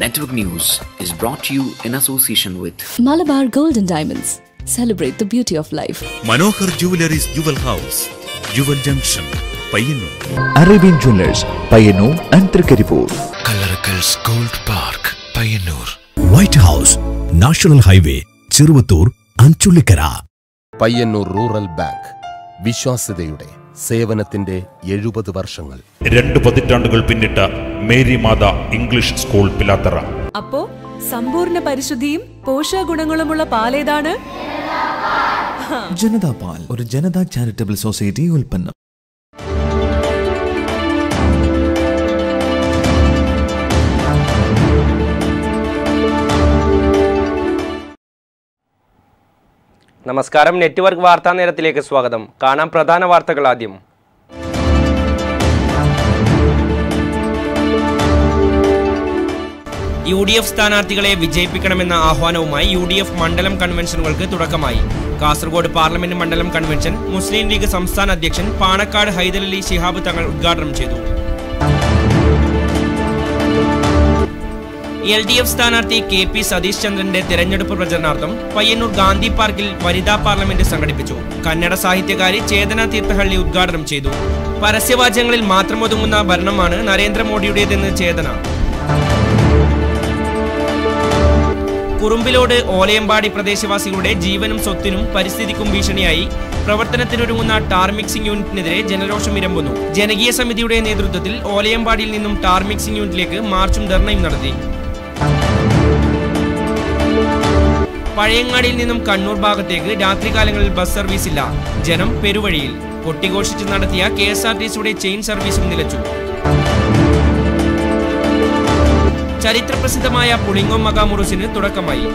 Network News is brought to you in association with Malabar Gold and Diamonds. Celebrate the beauty of life. Manohar Jewellery's Jewel House, Jewel Junction, Payyannur. Arabian Jewelers, Payyannur and Trikkaripur. Kalarakal's Gold Park, Payyannur. White House, National Highway, Chirvattur, Anchulikara. Payyanur rural bank വിശ്വാസ്യതയുടെ സേവനത്തിന്റെ 70 വർഷങ്ങൾ. 2 പതിറ്റാണ്ടുകൾ പിന്നിട്ട Mary Matha English school Pilathara. അപ്പോ സമ്പൂർണ്ണ പരിശുദ്ധിയും പോഷകഗുണങ്ങളുമുള്ള പാലേതാണ് ജനതാ പാൽ, ഒരു Janata charitable society ഉൽപ്പന്നം. നമസ്കാരം. നെറ്റ്വർക്ക് വാർത്താ നേരത്തിലേക്ക് സ്വാഗതം. കാണാം പ്രധാന വാർത്തകൾ ആദ്യം. UDF സ്ഥാനാർത്ഥികളെ വിജയിപ്പിക്കണമെന്ന ആഹ്വാനവുമായി UDF മണ്ഡലം കൺവെൻഷനുകൾക്ക് തുടക്കമായി. കാസർഗോഡ് പാർലമെന്റ് മണ്ഡലം കൺവെൻഷൻ മുസ്ലിം ലീഗ് സംസ്ഥാന അധ്യക്ഷൻ പാണക്കാട് ഹൈദരലി ശിഹാബ് തങ്ങൾ ഉദ്ഘാടനം ചെയ്തു. LDF സ്ഥാനാർത്ഥി KP സതീഷ് ചന്ദ്രന്റെ തെരഞ്ഞെടുപ്പ് പ്രചരണാർത്ഥം പയ്യന്നൂർ ഗാന്ധി പാർക്കിൽ വനിതാ പാർലമെന്റ് സംഘടിപ്പിച്ചു. കന്നഡ സാഹിത്യകാരി ചേതന തീർത്ഥഹള്ളി ഉദ്ഘാടനം ചെയ്തു. പരസ്യവാചകങ്ങളിൽ മാത്രം ഒതുങ്ങുന്ന ഭരണമാണ് നരേന്ദ്രമോദിയുടേതെന്ന് ചേതന. കുറുമ്പിലോട് ഓലയമ്പാടി പ്രദേശവാസികളുടെ ജീവനും സ്വത്തിനും പരിസ്ഥിതിക്കും ഭീഷണിയായി പ്രവർത്തനത്തിനൊരുങ്ങുന്ന ടാർ മിക്സിംഗ് യൂണിറ്റിനെതിരെ ജനരോഷം ഇരമ്പുന്നു. ജനകീയ സമിതിയുടെ നേതൃത്വത്തിൽ ഓലയമ്പാടിയിൽ നിന്നും ടാർ മിക്സിംഗ് യൂണിറ്റിലേക്ക് മാർച്ചും ധർണയും നടത്തി. പഴയങ്ങാടിയിൽ നിന്നും കണ്ണൂർ ഭാഗത്തേക്ക് രാത്രികാലങ്ങളിൽ ബസ് സർവീസ് ഇല്ല. ജനം പെരുവഴിയിൽ. കൊട്ടിഘോഷിച്ച് നടത്തിയ KSRTCയുടെ ചെയിൻ സർവീസും നിലച്ചു. ചരിത്രപ്രസിദ്ധമായ പുളിങ്ങോം മകാമുറുസിന് തുടക്കമായി.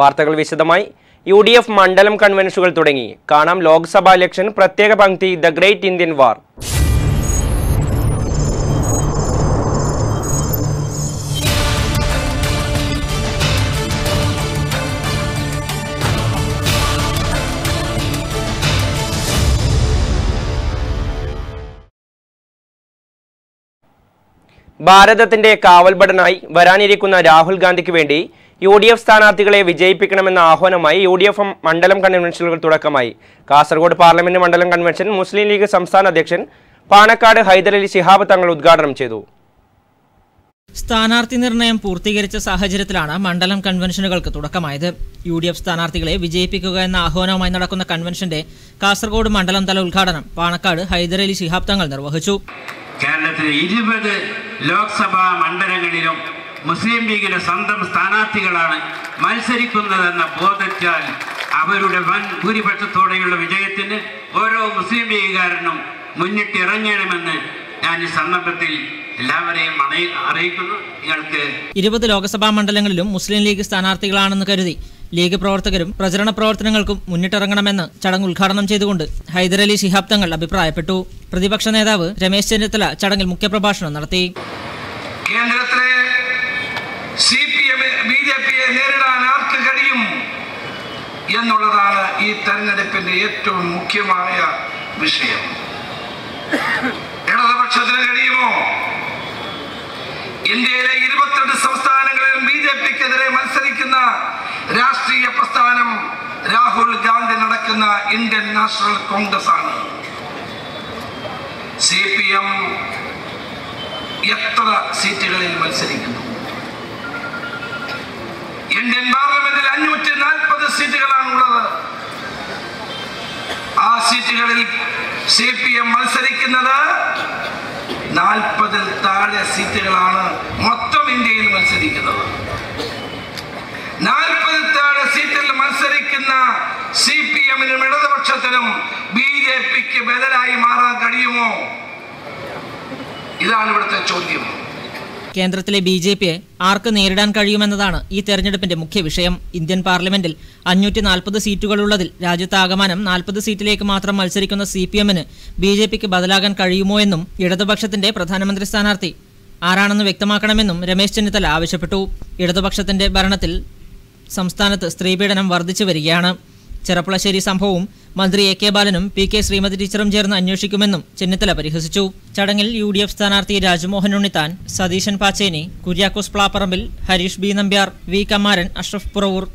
വാർത്തകൾ വിശദമായി. UDF മണ്ഡലം കൺവെൻഷനുകൾ തുടങ്ങി. കാണാം ലോക്സഭാ ഇലക്ഷൻ പ്രത്യേക പങ്ക്തി ദ ഗ്രേറ്റ് ഇന്ത്യൻ വാർ. ഭാരതത്തിന്റെ കാവൽഭടനായി വരാനിരിക്കുന്ന രാഹുൽ ഗാന്ധിക്ക് വേണ്ടി UDF സ്ഥാനാർത്ഥികളെ വിജയിപ്പിക്കണമെന്ന ആഹ്വാനമായി UDF മണ്ഡലം കൺവെൻഷനുകൾ തുടക്കമായി. കാസർഗോഡ് പാർലമെന്റ് മണ്ഡലം കൺവെൻഷൻ മുസ്ലിം ലീഗ് സംസ്ഥാന അധ്യക്ഷൻ പാണക്കാട് ഹൈദരലി ശിഹാബ് തങ്ങൾ ഉദ്ഘാടനം ചെയ്തു. സ്ഥാനാർത്ഥി നിർണയം പൂർത്തീകരിച്ച സാഹചര്യത്തിലാണ് മണ്ഡലം കൺവെൻഷനുകൾക്ക് തുടക്കമായത്. UDF സ്ഥാനാർത്ഥികളെ വിജയിപ്പിക്കുക എന്ന ആഹ്വാനവുമായി നടക്കുന്ന കൺവെൻഷന്റെ കാസർഗോഡ് മണ്ഡലം തല ഉദ്ഘാടനം പാണക്കാട് ഹൈദരലി ശിഹാബ് തങ്ങൾ നിർവഹിച്ചു. കേരളത്തിലെ 20 ലോക്സഭാ മണ്ഡലങ്ങളിലും മുസ്ലിം ലീഗിന്റെ സ്വന്തം സ്ഥാനാർത്ഥികളാണ് മത്സരിക്കുന്നതെന്ന ബോധത്താൽ അവരുടെ വൻ ഭൂരിപക്ഷത്തോടെയുള്ള വിജയത്തിന് ഓരോ മുസ്ലിം ലീഗുകാരനും മുന്നിട്ടിറങ്ങണമെന്ന് ഞാൻ ഈ സന്ദർഭത്തിൽ എല്ലാവരെയും അറിയിക്കുന്നു. നിങ്ങൾക്ക് 20 ലോക്സഭാ മണ്ഡലങ്ങളിലും മുസ്ലിം ലീഗ് സ്ഥാനാർത്ഥികളാണെന്ന് കരുതി ലീഗ് പ്രവർത്തകരും പ്രചരണ പ്രവർത്തനങ്ങൾക്കും മുന്നിട്ടിറങ്ങണമെന്ന് ചടങ്ങ് ഉദ്ഘാടനം ചെയ്തുകൊണ്ട് ഹൈദരലി ശിഹാബ് തങ്ങൾ അഭിപ്രായപ്പെട്ടു. പ്രതിപക്ഷ നേതാവ് രമേശ് ചെന്നിത്തല ചടങ്ങിൽ മുഖ്യപ്രഭാഷണം നടത്തി. കേന്ദ്രത്തിലെ CPM BJPയെ നേരിടാൻ ആർക്ക് കഴിയും എന്നുള്ളതാണ് ഈ തെരഞ്ഞെടുപ്പിന്റെ ഏറ്റവും മുഖ്യമായ വിഷയം. ഇടതുപക്ഷത്തിന് കഴിയുമോ? ഇന്ത്യയിലെ 22 സംസ്ഥാനങ്ങളിലും BJPക്കെതിരെ മത്സരിക്കുന്ന രാഷ്ട്രീയ പ്രസ്ഥാനം രാഹുൽ ഗാന്ധി നടക്കുന്ന ഇന്ത്യൻ നാഷണൽ കോൺഗ്രസ് ആണ്. CPM എത്ര സീറ്റുകളിൽ മത്സരിക്കുന്നു? ഇന്ത്യൻ പാർലമെന്റിൽ 540 സീറ്റുകളാണുള്ളത്. ആ സീറ്റുകളിൽ CPM മത്സരിക്കുന്നത് 40-ൽ താഴെ സീറ്റുകളാണ് മൊത്തം ഇന്ത്യയിൽ മത്സരിക്കുന്നത്. 40-ൽ താഴെ സീറ്റിൽ മത്സരിക്കുന്ന CPMനും ഇടതുപക്ഷത്തിനും BJPക്ക് ബദലായി മാറാൻ കഴിയുമോ? ഇതാണ് ഇവിടുത്തെ ചോദ്യം. കേന്ദ്രത്തിലെ BJPയെ ആർക്ക് നേരിടാൻ കഴിയുമെന്നതാണ് ഈ തെരഞ്ഞെടുപ്പിന്റെ മുഖ്യ വിഷയം. ഇന്ത്യൻ പാർലമെന്റിൽ 540 സീറ്റുകളുള്ളതിൽ രാജ്യത്താകമാനം 40 സീറ്റിലേക്ക് മാത്രം മത്സരിക്കുന്ന CPMന് BJPക്ക് ബദലാകാൻ കഴിയുമോ എന്നും ഇടതുപക്ഷത്തിന്റെ പ്രധാനമന്ത്രി സ്ഥാനാർത്ഥി ആരാണെന്ന് വ്യക്തമാക്കണമെന്നും രമേശ് ചെന്നിത്തല ആവശ്യപ്പെട്ടു. ഇടതുപക്ഷത്തിന്റെ ഭരണത്തിൽ സംസ്ഥാനത്ത് സ്ത്രീപീഡനം വർദ്ധിച്ചു വരികയാണ്. ചെറപ്പുളശ്ശേരി സംഭവവും മന്ത്രി എ കെ ബാലനും പി കെ ശ്രീമതി ടീച്ചറും ചേർന്ന് അന്വേഷിക്കുമെന്നും ചെന്നിത്തല പരിഹസിച്ചു. ചടങ്ങിൽ UDF സ്ഥാനാർത്ഥി രാജ്മോഹൻ ഉണ്ണിത്താൻ, സതീശൻ പാച്ചേനി, കുര്യാക്കോസ് പ്ലാപ്പറമ്പിൽ, ഹരീഷ് ബി നമ്പ്യാർ, വി കമാരൻ, അഷ്റഫ് പുറവൂർ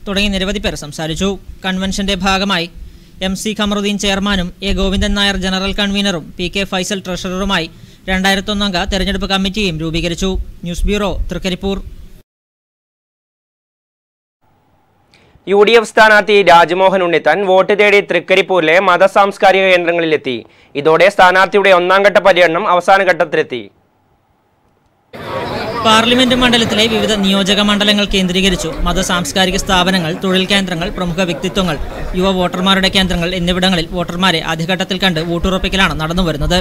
തുടങ്ങി നിരവധി പേർ സംസാരിച്ചു. കൺവെൻഷന്റെ ഭാഗമായി MC ഖമറുദ്ദീൻ ചെയർമാനും എ ഗോവിന്ദൻ നായർ ജനറൽ കൺവീനറും പി കെ ഫൈസൽ ട്രഷററുമായി 2001 അംഗ തെരഞ്ഞെടുപ്പ് കമ്മിറ്റിയും രൂപീകരിച്ചു. News bureau, Trikaripur. UDF സ്ഥാനാർത്ഥി രാജ്മോഹൻ ഉണ്ണിത്താൻ വോട്ട് തേടി തൃക്കരിപ്പൂരിലെ മതസാംസ്കാരിക കേന്ദ്രങ്ങളിലെത്തി. ഇതോടെ സ്ഥാനാർത്ഥിയുടെ ഒന്നാംഘട്ട പര്യടനം അവസാന ഘട്ടത്തിലെത്തി. പാർലമെന്റ് മണ്ഡലത്തിലെ വിവിധ നിയോജക മണ്ഡലങ്ങൾ കേന്ദ്രീകരിച്ചു മതസാംസ്കാരിക സ്ഥാപനങ്ങൾ, തൊഴിൽ കേന്ദ്രങ്ങൾ, പ്രമുഖ വ്യക്തിത്വങ്ങൾ, യുവ വോട്ടർമാരുടെ കേന്ദ്രങ്ങൾ എന്നിവിടങ്ങളിൽ വോട്ടർമാരെ ആദ്യഘട്ടത്തിൽ കണ്ട് വോട്ടുറപ്പിക്കലാണ് നടന്നുവരുന്നത്.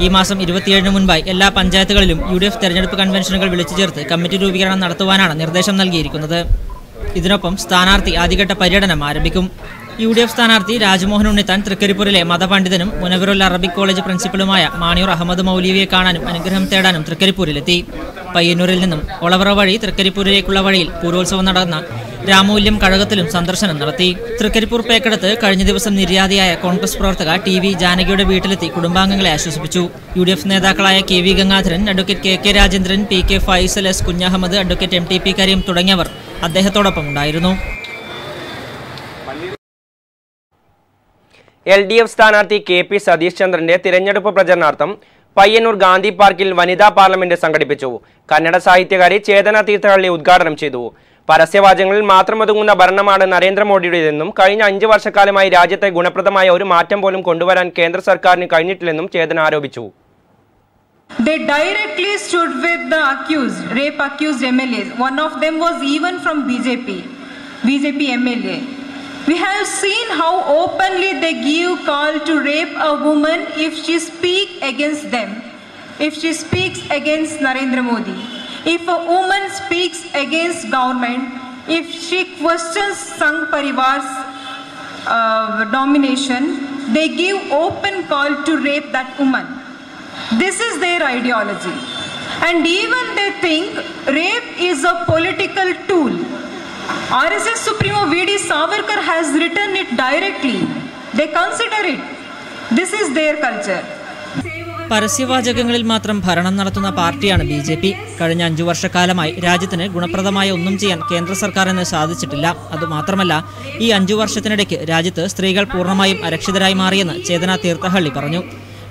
ഈ മാസം 27 മുൻപായി എല്ലാ പഞ്ചായത്തുകളിലും UDF തെരഞ്ഞെടുപ്പ് കൺവെൻഷനുകൾ വിളിച്ചു ചേർത്ത് കമ്മിറ്റി രൂപീകരണം നടത്തുവാനാണ് നിർദ്ദേശം നൽകിയിരിക്കുന്നത്. ഇതിനൊപ്പം സ്ഥാനാർത്ഥി ആദ്യഘട്ട പര്യടനം ആരംഭിക്കും. UDF സ്ഥാനാർത്ഥി രാജ്മോഹൻ ഉണ്ണിത്താൻ തൃക്കരിപ്പൂരിലെ മതപണ്ഡിതനും മുനവറുൽ അറബിക് കോളേജ് പ്രിൻസിപ്പലുമായ മാണിയൂർ അഹമ്മദ് മൗലവിയെ കാണാനും അനുഗ്രഹം തേടാനും തൃക്കരിപ്പൂരിലെത്തി. പയ്യന്നൂരിൽ നിന്നും ഒളവറ വഴി തൃക്കരിപ്പൂരിലേക്കുള്ള വഴിയിൽ പൂരോത്സവം നടന്ന രാമൂല്യം കഴകത്തിലും സന്ദർശനം നടത്തി. തൃക്കരിപ്പൂർ പേക്കടത്ത് കഴിഞ്ഞ ദിവസം നിര്യാതയായ കോൺഗ്രസ് പ്രവർത്തക TV ജാനകിയുടെ വീട്ടിലെത്തി കുടുംബാംഗങ്ങളെ ആശ്വസിപ്പിച്ചു. UDF നേതാക്കളായ KV Gangadharan, advocate KK Rajendran, PK Faisal, S Kunhammed, advocate MTP Kareem തുടങ്ങിയവർ അദ്ദേഹത്തോടൊപ്പം ഉണ്ടായിരുന്നു. LDF സ്ഥാനാർത്ഥി KP സതീഷ് ചന്ദ്രന്റെ തിരഞ്ഞെടുപ്പ് പ്രചരണാർത്ഥം പയ്യന്നൂർ ഗാന്ധി പാർക്കിൽ വനിതാ പാർലമെന്റ് സംഘടിപ്പിച്ചു. കന്നഡ സാഹിത്യകാരി ചേതന തീർത്ഥഹള്ളി ഉദ്ഘാടനം ചെയ്തു. പരസ്യവാചകങ്ങളിൽ മാത്രം ഒതുങ്ങുന്ന ഭരണമാണ് നരേന്ദ്രമോദിയുടേതെന്നും കഴിഞ്ഞ 5 വർഷക്കാലമായി രാജ്യത്തെ ഗുണപ്രദമായ ഒരു മാറ്റം പോലും കൊണ്ടുവരാൻ കേന്ദ്ര സർക്കാരിന് കഴിഞ്ഞിട്ടില്ലെന്നും ചേതന ആരോപിച്ചു. They directly stood with the rape accused MLAs. One of them was even from BJP MLA. We have seen how openly they give call to rape a woman if she speaks against them, if she speaks against Narendra Modi, if a woman speaks against government, if she questions Sangh Parivar's domination, they give open call to rape that woman. This is their ideology. And even they think rape is a political tool. RSS Supremo V.D. Savarkar has written it directly. They consider it. This is their culture. പരസ്യവാചകങ്ങളിൽ മാത്രം ഭരണം നടത്തുന്ന പാർട്ടിയാണ് BJP. കഴിഞ്ഞ 5 വർഷക്കാലമായി രാജ്യത്തിന് ഗുണപ്രദമായ ഒന്നും ചെയ്യാൻ കേന്ദ്ര സർക്കാരിന് സാധിച്ചിട്ടില്ല. അതുമാത്രമല്ല, ഈ 5 വർഷത്തിനിടയ്ക്ക് രാജ്യത്ത് സ്ത്രീകൾ പൂർണ്ണമായും അരക്ഷിതരായി മാറിയെന്ന് ചേതന തീർത്ഥഹള്ളി പറഞ്ഞു.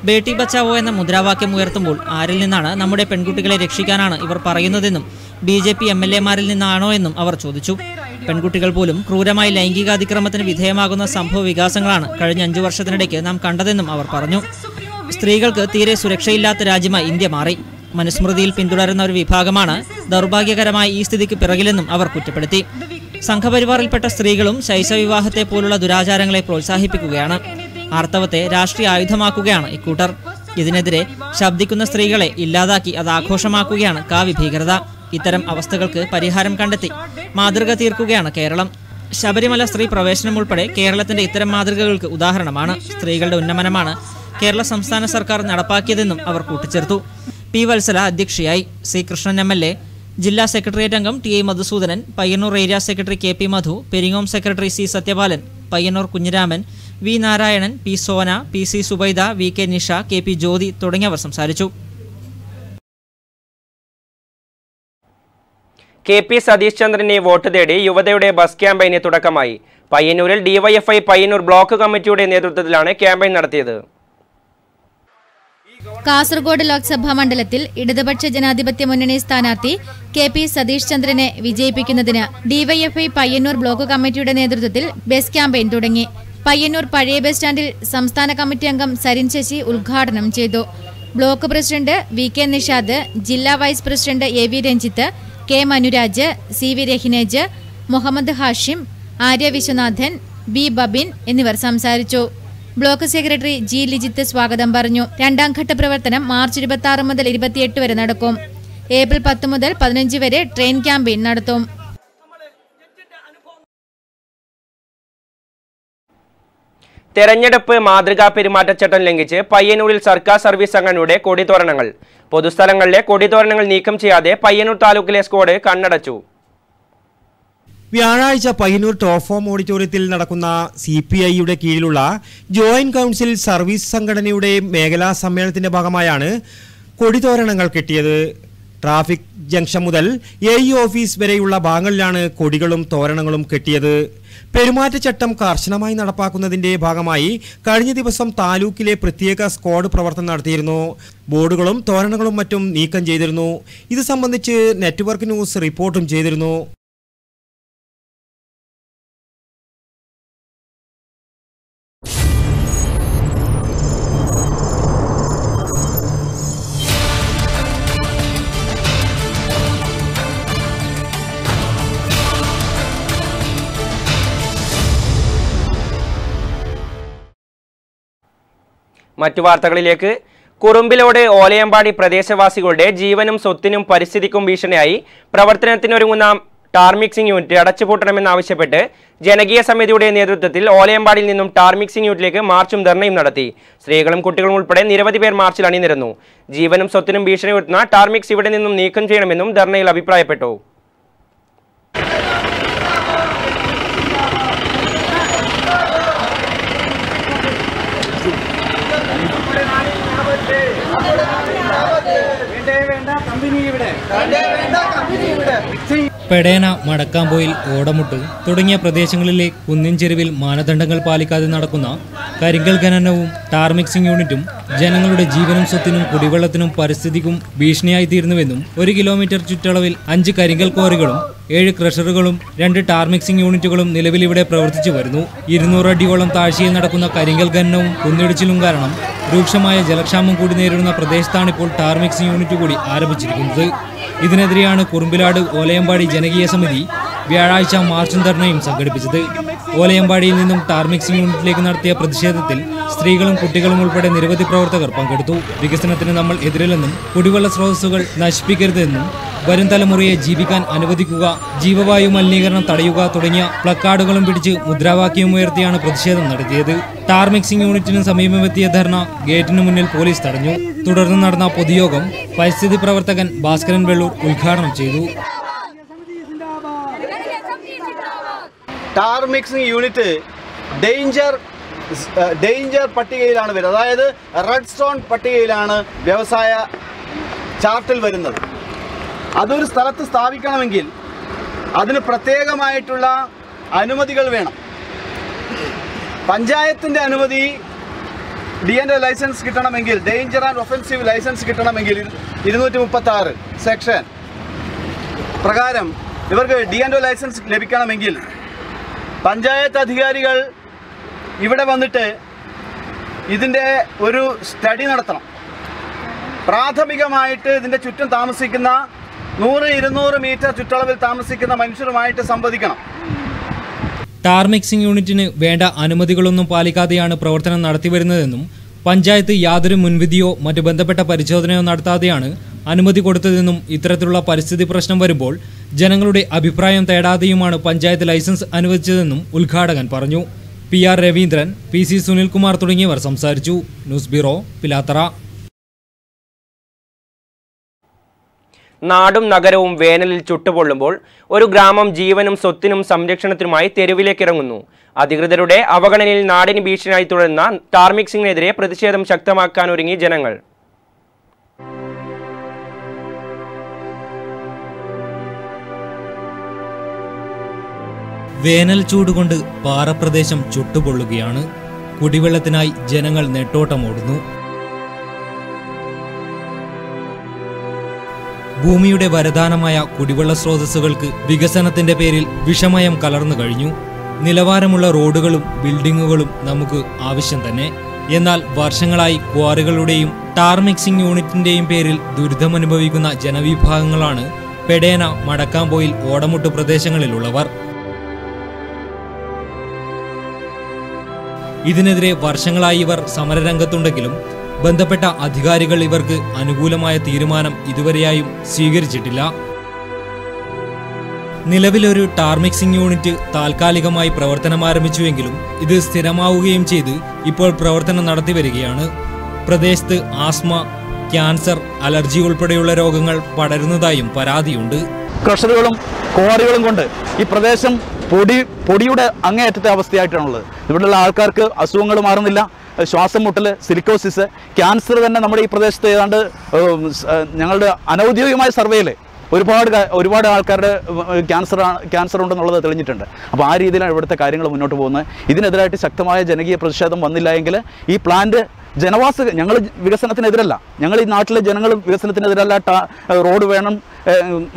ബേട്ടി ബച്ചാവോ എന്ന മുദ്രാവാക്യം ഉയർത്തുമ്പോൾ ആരിൽ നിന്നാണ് നമ്മുടെ പെൺകുട്ടികളെ രക്ഷിക്കാനാണ് ഇവർ പറയുന്നതെന്നും BJP MLA-മാരിൽ നിന്നാണോ എന്നും അവർ ചോദിച്ചു. പെൺകുട്ടികൾ പോലും ക്രൂരമായ ലൈംഗികാതിക്രമത്തിന് വിധേയമാകുന്ന സംഭവ വികാസങ്ങളാണ് കഴിഞ്ഞ 5 വർഷത്തിനിടയ്ക്ക് നാം കണ്ടതെന്നും അവർ പറഞ്ഞു. സ്ത്രീകൾക്ക് തീരെ സുരക്ഷയില്ലാത്ത രാജ്യമായി ഇന്ത്യ മാറി. മനുസ്മൃതിയിൽ പിന്തുടരുന്ന ഒരു വിഭാഗമാണ് ദൗർഭാഗ്യകരമായ ഈ സ്ഥിതിക്ക് പിറകിലെന്നും അവർ കുറ്റപ്പെടുത്തി. സംഘപരിവാറിൽപ്പെട്ട സ്ത്രീകളും ശൈശവിവാഹത്തെ പോലുള്ള ദുരാചാരങ്ങളെ പ്രോത്സാഹിപ്പിക്കുകയാണ്. ആർത്തവത്തെ രാഷ്ട്രീയ ആയുധമാക്കുകയാണ് ഇക്കൂട്ടർ. ഇതിനെതിരെ ശബ്ദിക്കുന്ന സ്ത്രീകളെ ഇല്ലാതാക്കി അത് ആഘോഷമാക്കുകയാണ് കാവ്യ ഭീകരത. ഇത്തരം അവസ്ഥകൾക്ക് പരിഹാരം കണ്ടെത്തി മാതൃക തീർക്കുകയാണ് കേരളം. ശബരിമല സ്ത്രീ പ്രവേശനം ഉൾപ്പെടെ കേരളത്തിന്റെ ഇത്തരം മാതൃകകൾക്ക് ഉദാഹരണമാണ്. സ്ത്രീകളുടെ ഉന്നമനമാണ് കേരള സംസ്ഥാന സർക്കാർ നടപ്പാക്കിയതെന്നും അവർ കൂട്ടിച്ചേർത്തു. P. വത്സല അധ്യക്ഷയായി. C. കൃഷ്ണൻ MLA, ജില്ലാ സെക്രട്ടേറിയറ്റ് അംഗം T. Madhusudanan, Payyanur area secretary KP Madhu, Peringome secretary C. Sathyapalan, Payyanur Kunhiraman, V. Narayanan, P. Sona, PC Subaida, VK Nisha, KP Jyothi തുടങ്ങിയവർ സംസാരിച്ചു. KP സതീഷ് ചന്ദ്രനെ വോട്ട് തേടി യുവതയുടെ ബസ് ക്യാമ്പയിന് തുടക്കമായി. പയ്യന്നൂരിൽ DYFI പയ്യന്നൂർ ബ്ലോക്ക് കമ്മിറ്റിയുടെ നേതൃത്വത്തിലാണ് ക്യാമ്പയിൻ നടത്തിയത്. കാസർഗോഡ് ലോക്സഭാ മണ്ഡലത്തിൽ ഇടതുപക്ഷ ജനാധിപത്യ മുന്നണി സ്ഥാനാർത്ഥി KP സതീഷ് ചന്ദ്രനെ വിജയിപ്പിക്കുന്നതിന് DYFI പയ്യന്നൂർ ബ്ലോക്ക് കമ്മിറ്റിയുടെ നേതൃത്വത്തിൽ ബസ് ക്യാമ്പയിൻ തുടങ്ങി. പയ്യന്നൂർ പഴയ ബസ് സ്റ്റാൻഡിൽ സംസ്ഥാന കമ്മിറ്റി അംഗം സരിൻ ശശി ഉദ്ഘാടനം ചെയ്തു. ബ്ലോക്ക് പ്രസിഡന്റ് VK നിഷാദ്, ജില്ലാ vice president AV Ranjith, K. Manuraj, CV Rahinej, Muhammad Hashim, Arya Viswanathan, B. Babin എന്നിവർ സംസാരിച്ചു. Block secretary G. ലിജിത്ത് സ്വാഗതം പറഞ്ഞു. രണ്ടാം ഘട്ട പ്രവർത്തനം മാർച്ച് 26 മുതൽ 28 വരെ നടക്കും. ഏപ്രിൽ 10 മുതൽ 15 വരെ ട്രെയിൻ ക്യാമ്പയിൻ നടത്തും. തെരഞ്ഞെടുപ്പ് മാതൃകാ പെരുമാറ്റച്ചട്ടം ലംഘിച്ച് പയ്യന്നൂരിൽ സർക്കാർ സർവീസ് സംഘടനയുടെ കൊടിതോരണങ്ങൾ. പൊതുസ്ഥലങ്ങളിലെ കൊടിതോരണങ്ങൾ നീക്കം ചെയ്യാതെ പയ്യന്നൂർ താലൂക്കിലെ സ്ക്വാഡ് കണ്ണടച്ചു. വ്യാഴാഴ്ച പയ്യന്നൂർ ടോപ്പ് ഫോം ഓഡിറ്റോറിയത്തിൽ നടക്കുന്ന CPIയുടെ കീഴിലുള്ള ജോയിന്റ് കൗൺസിൽ സർവീസ് സംഘടനയുടെ മേഖലാ സമ്മേളനത്തിന്റെ ഭാഗമായാണ് കൊടിതോരണങ്ങൾ കെട്ടിയത്. ട്രാഫിക് ജംഗ്ഷൻ മുതൽ AE ഓഫീസ് വരെയുള്ള ഭാഗങ്ങളിലാണ് കൊടികളും തോരണങ്ങളും കെട്ടിയത്. പെരുമാറ്റച്ചട്ടം കർശനമായി നടപ്പാക്കുന്നതിന്റെ ഭാഗമായി കഴിഞ്ഞ ദിവസം താലൂക്കിലെ പ്രത്യേക സ്ക്വാഡ് പ്രവർത്തനം നടത്തിയിരുന്നു. ബോർഡുകളും തോരണങ്ങളും മറ്റും നീക്കം ചെയ്തിരുന്നു. ഇത് സംബന്ധിച്ച് നെറ്റ്വർക്ക് ന്യൂസ് റിപ്പോർട്ടും ചെയ്തിരുന്നു. മറ്റു വാർത്തകളിലേക്ക്. കുറുമ്പിലോട് ഓലയമ്പാടി പ്രദേശവാസികളുടെ ജീവനും സ്വത്തിനും പരിസ്ഥിതിക്കും ഭീഷണിയായി പ്രവർത്തനത്തിനൊരുങ്ങുന്ന ടാർ മിക്സിംഗ് യൂണിറ്റ് അടച്ചുപൂട്ടണമെന്നാവശ്യപ്പെട്ട് ജനകീയ സമിതിയുടെ നേതൃത്വത്തിൽ ഓലയമ്പാടിയിൽ നിന്നും ടാർ മിക്സിംഗ് യൂണിറ്റിലേക്ക് മാർച്ചും ധർണയും നടത്തി. സ്ത്രീകളും കുട്ടികളും ഉൾപ്പെടെ നിരവധി പേർ മാർച്ചിൽ അണിനിരന്നു. ജീവനും സ്വത്തിനും ഭീഷണി ഉയർത്തുന്ന ടാർ മിക്സ് ഇവിടെ നിന്നും നീക്കം ചെയ്യണമെന്നും ധർണയിൽ അഭിപ്രായപ്പെട്ടു. പെടേന, മടക്കാമ്പോയിൽ, ഓടമുട്ട് തുടങ്ങിയ പ്രദേശങ്ങളിലെ കുന്നിൻ ചെരുവിൽ മാനദണ്ഡങ്ങൾ പാലിക്കാതെ നടക്കുന്ന കരിങ്കൽ ഖനനവും ടാർ മിക്സിംഗ് യൂണിറ്റും ജനങ്ങളുടെ ജീവനും സ്വത്തിനും കുടിവെള്ളത്തിനും പരിസ്ഥിതിക്കും ഭീഷണിയായി തീർന്നുവെന്നും 1 കിലോമീറ്റർ ചുറ്റളവിൽ 5 കരിങ്കൽ ക്വാറികളും 7 ക്രഷറുകളും 2 ടാർ മിക്സിംഗ് യൂണിറ്റുകളും നിലവിലിവിടെ പ്രവർത്തിച്ചു വരുന്നു. 200 അടിയോളം താഴ്ചയിൽ നടക്കുന്ന കരിങ്കൽ ഖനനവും കുന്നിടിച്ചിലും കാരണം രൂക്ഷമായ ജലക്ഷാമം കൂടി നേരിടുന്ന പ്രദേശത്താണിപ്പോൾ ടാർ മിക്സിംഗ് യൂണിറ്റ് കൂടി ആരംഭിച്ചിരിക്കുന്നത്. ഇതിനെതിരെയാണ് കുറുമ്പിലാട് ഓലയമ്പാടി ജനകീയ സമിതി വ്യാഴാഴ്ച മാർച്ചും ധർണയും സംഘടിപ്പിച്ചത്. ഓലയമ്പാടിയിൽ നിന്നും ടാർ മിക്സിംഗ് യൂണിറ്റിലേക്ക് നടത്തിയ പ്രതിഷേധത്തിൽ സ്ത്രീകളും കുട്ടികളും ഉൾപ്പെടെ നിരവധി പ്രവർത്തകർ പങ്കെടുത്തു. വികസനത്തിന് നമ്മൾ എതിരല്ലെന്നും കുടിവെള്ള സ്രോതസ്സുകൾ നശിപ്പിക്കരുതെന്നും വരും തലമുറയെ ജീവിക്കാൻ അനുവദിക്കുക, ജീവവായു മലിനീകരണം തടയുക തുടങ്ങിയ പ്ലക്കാർഡുകളും പിടിച്ച് മുദ്രാവാക്യമുയർത്തിയാണ് പ്രതിഷേധം നടത്തിയത്. ടാർ മിക്സിംഗ് യൂണിറ്റിന് സമീപമെത്തിയ ധർണ ഗേറ്റിന് മുന്നിൽ പോലീസ് തടഞ്ഞു. തുടർന്ന് നടന്ന പൊതുയോഗം പരിസ്ഥിതി പ്രവർത്തകൻ ഭാസ്കരൻ വെള്ളൂർ ഉദ്ഘാടനം ചെയ്തു. ടാർ മിക്സിംഗ് യൂണിറ്റ് ഡേഞ്ചർ പട്ടികയിലാണ് വരുന്നത്. അതായത് റെഡ് സോൺ പട്ടികയിലാണ് വ്യവസായ ചാർട്ടിൽ വരുന്നത്. അതൊരു സ്ഥലത്ത് സ്ഥാപിക്കണമെങ്കിൽ അതിന് പ്രത്യേകമായിട്ടുള്ള അനുമതികൾ വേണം. പഞ്ചായത്തിൻ്റെ അനുമതി D&O ലൈസൻസ് കിട്ടണമെങ്കിൽ, ഡേഞ്ചർ ആൻഡ് ഒഫൻസീവ് ലൈസൻസ് കിട്ടണമെങ്കിൽ 236 സെക്ഷൻ പ്രകാരം ഇവർക്ക് D&O ലൈസൻസ് ലഭിക്കണമെങ്കിൽ പഞ്ചായത്ത് അധികാരികൾ ഇവിടെ വന്നിട്ട് ഇതിൻ്റെ ഒരു സ്റ്റഡി നടത്തണം. പ്രാഥമികമായിട്ട് ഇതിൻ്റെ ചുറ്റും താമസിക്കുന്ന 100-200 മീറ്റർ ചുറ്റളവിൽ താമസിക്കുന്ന മനുഷ്യരുമായിട്ട് സംവദിക്കണം. ടാർ മിക്സിംഗ് യൂണിറ്റിന് വേണ്ട അനുമതികളൊന്നും പാലിക്കാതെയാണ് പ്രവർത്തനം നടത്തിവരുന്നതെന്നും പഞ്ചായത്ത് യാതൊരു മുൻവിധിയോ മറ്റു ബന്ധപ്പെട്ട പരിശോധനയോ നടത്താതെയാണ് അനുമതി കൊടുത്തതെന്നും ഇത്തരത്തിലുള്ള പരിസ്ഥിതി പ്രശ്നം വരുമ്പോൾ ജനങ്ങളുടെ അഭിപ്രായം തേടാതെയുമാണ് പഞ്ചായത്ത് ലൈസൻസ് അനുവദിച്ചതെന്നും ഉദ്ഘാടകൻ പറഞ്ഞു. PR രവീന്ദ്രൻ, PC സുനിൽകുമാർ തുടങ്ങിയവർ സംസാരിച്ചു. News bureau, Pilathara. നാടും നഗരവും വേനലിൽ ചുട്ടുപൊള്ളുമ്പോൾ ഒരു ഗ്രാമം ജീവനും സ്വത്തിനും സംരക്ഷണത്തിനുമായി തെരുവിലേക്കിറങ്ങുന്നു. അധികൃതരുടെ അവഗണനയിൽ നാടിന് ഭീഷണിയായി തുടരുന്ന ടാർ മിക്സിംഗിനെതിരെ പ്രതിഷേധം ശക്തമാക്കാനൊരുങ്ങി ജനങ്ങൾ. വേനൽ ചൂടുകൊണ്ട് പാറപ്രദേശം ചുട്ടുപൊള്ളുകയാണ്. കുടിവെള്ളത്തിനായി ജനങ്ങൾ നെട്ടോട്ടമോടുന്നു. ഭൂമിയുടെ വരദാനമായ കുടിവെള്ള സ്രോതസ്സുകൾക്ക് വികസനത്തിന്റെ പേരിൽ വിഷമയം കലർന്നു കഴിഞ്ഞു. നിലവാരമുള്ള റോഡുകളും ബിൽഡിങ്ങുകളും നമുക്ക് ആവശ്യം തന്നെ. എന്നാൽ വർഷങ്ങളായി ക്വാറികളുടെയും ടാർ മിക്സിംഗ് യൂണിറ്റിന്റെയും പേരിൽ ദുരിതമനുഭവിക്കുന്ന ജനവിഭാഗങ്ങളാണ് പെടേന, മടക്കാമ്പോയിൽ, ഓടമുട്ട് പ്രദേശങ്ങളിലുള്ളവർ. ഇതിനെതിരെ വർഷങ്ങളായി ഇവർ സമരരംഗത്തുണ്ടെങ്കിലും ബന്ധപ്പെട്ട അധികാരികൾ ഇവർക്ക് അനുകൂലമായ തീരുമാനം ഇതുവരെയായും സ്വീകരിച്ചിട്ടില്ല. നിലവിലൊരു ടാർ മിക്സിംഗ് യൂണിറ്റ് താൽക്കാലികമായി പ്രവർത്തനം ആരംഭിച്ചുവെങ്കിലും ഇത് സ്ഥിരമാവുകയും ചെയ്ത് ഇപ്പോൾ പ്രവർത്തനം നടത്തിവരികയാണ്. പ്രദേശത്ത് ആസ്മ, ക്യാൻസർ, അലർജി ഉൾപ്പെടെയുള്ള രോഗങ്ങൾ പടരുന്നതായും പരാതിയുണ്ട്. ക്രഷറുകളും ക്വാറികളും കൊണ്ട് ഈ പ്രദേശം പൊടിയുടെ അങ്ങേയറ്റത്തെ അവസ്ഥയായിട്ടാണുള്ളത്. ഇവിടെയുള്ള ആൾക്കാർക്ക് അസുഖങ്ങൾ മാറുന്നില്ല. ശ്വാസം മുട്ടൽ, സിലിക്കോസിസ്, ക്യാൻസർ തന്നെ നമ്മുടെ ഈ പ്രദേശത്ത് ഏതാണ്ട് ഞങ്ങളുടെ അനൗദ്യോഗികമായ സർവേയിൽ ഒരുപാട് ആൾക്കാരുടെ ക്യാൻസർ ഉണ്ടെന്നുള്ളത് തെളിഞ്ഞിട്ടുണ്ട്. അപ്പോൾ ആ രീതിയിലാണ് ഇവിടുത്തെ കാര്യങ്ങൾ മുന്നോട്ട് പോകുന്നത്. ഇതിനെതിരായിട്ട് ശക്തമായ ജനകീയ പ്രതിഷേധം വന്നില്ല എങ്കിൽ ഈ പ്ലാന്റ് ഞങ്ങൾ വികസനത്തിനെതിരല്ല, ഞങ്ങൾ ഈ നാട്ടിലെ ജനങ്ങൾ വികസനത്തിനെതിരല്ല. റോഡ് വേണം,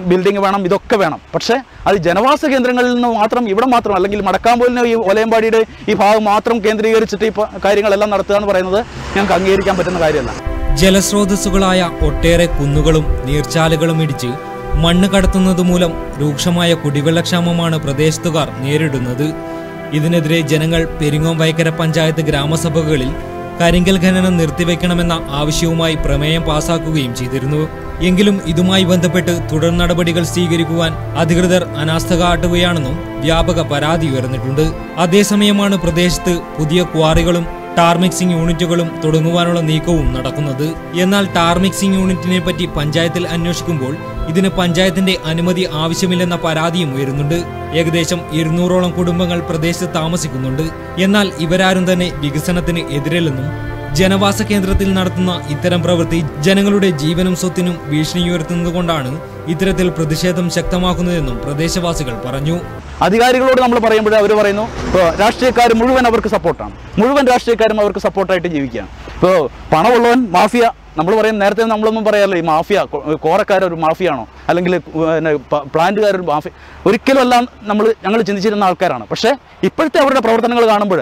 ബിൽഡിംഗ് വേണം, ഇതൊക്കെ വേണം. പക്ഷേ അത് ജനവാസ കേന്ദ്രങ്ങളിൽ നിന്ന് മാത്രം, ഇവിടെ മാത്രം, അല്ലെങ്കിൽ മടക്കാമ്പോലിന് ഈ ഒലയമ്പാടിയുടെ ഈ ഭാഗം മാത്രം കേന്ദ്രീകരിച്ചിട്ട് ഈ കാര്യങ്ങളെല്ലാം നടത്തുക എന്ന് പറയുന്നത് ഞങ്ങൾക്ക് അംഗീകരിക്കാൻ പറ്റുന്ന കാര്യമല്ല. ജലസ്രോതസ്സുകളായ ഒട്ടേറെ കുന്നുകളും നീർച്ചാലുകളും ഇടിച്ച് മണ്ണ് കടത്തുന്നത് മൂലം രൂക്ഷമായ കുടിവെള്ളക്ഷാമമാണ് പ്രദേശത്തുകാർ നേരിടുന്നത്. ഇതിനെതിരെ ജനങ്ങൾ പെരിങ്ങോം വൈക്കര പഞ്ചായത്ത് ഗ്രാമസഭകളിൽ കരിങ്കൽ ഖനനം നിർത്തിവെക്കണമെന്ന ആവശ്യവുമായി പ്രമേയം പാസാക്കുകയും ചെയ്തിരുന്നു. എങ്കിലും ഇതുമായി ബന്ധപ്പെട്ട് തുടർ നടപടികൾ സ്വീകരിക്കുവാൻ അധികൃതർ അനാസ്ഥ കാട്ടുകയാണെന്നും വ്യാപക പരാതി ഉയർന്നിട്ടുണ്ട്. അതേസമയമാണ് പ്രദേശത്ത് പുതിയ ക്വാറികളും ടാർ മിക്സിംഗ് യൂണിറ്റുകളും തുടങ്ങുവാനുള്ള നീക്കവും നടക്കുന്നത്. എന്നാൽ ടാർ മിക്സിംഗ് യൂണിറ്റിനെ പറ്റി പഞ്ചായത്തിൽ അന്വേഷിക്കുമ്പോൾ ഇതിന് പഞ്ചായത്തിന്റെ അനുമതി ആവശ്യമില്ലെന്ന പരാതിയും ഉയരുന്നുണ്ട്. ഏകദേശം 200ഓളം കുടുംബങ്ങൾ പ്രദേശത്ത് താമസിക്കുന്നുണ്ട്. എന്നാൽ ഇവരാരും തന്നെ വികസനത്തിന് എതിരല്ലെന്നും ജനവാസ കേന്ദ്രത്തിൽ നടത്തുന്ന ഇത്തരം പ്രവൃത്തി ജനങ്ങളുടെ ജീവനും സ്വത്തിനും ഭീഷണിയുയർത്തുന്നതുകൊണ്ടാണ് ഇത്തരത്തിൽ പ്രതിഷേധം ശക്തമാക്കുന്നതെന്നും പ്രദേശവാസികൾ പറഞ്ഞു. അധികാരികളോട് നമ്മൾ പറയുമ്പോൾ അവർ പറയുന്നു രാഷ്ട്രീയക്കാർ മുഴുവൻ അവർക്ക് സപ്പോർട്ടാണ്, മുഴുവൻ രാഷ്ട്രീയക്കാരും അവർക്ക് സപ്പോർട്ടായിട്ട് ജീവിക്കുകയാണ്. ഇപ്പോൾ പണമുള്ളവൻ മാഫിയ, നമ്മൾ പറയും, നേരത്തെ നമ്മളൊന്നും പറയാറില്ല ഈ മാഫിയ, കോറക്കാരൊരു മാഫിയാണോ അല്ലെങ്കിൽ പ്ലാന്റുകാരൊരു മാഫിയ, ഒരിക്കലും എല്ലാം ഞങ്ങൾ ചിന്തിച്ചിരുന്ന ആൾക്കാരാണ്. പക്ഷേ ഇപ്പോഴത്തെ അവരുടെ പ്രവർത്തനങ്ങൾ കാണുമ്പോൾ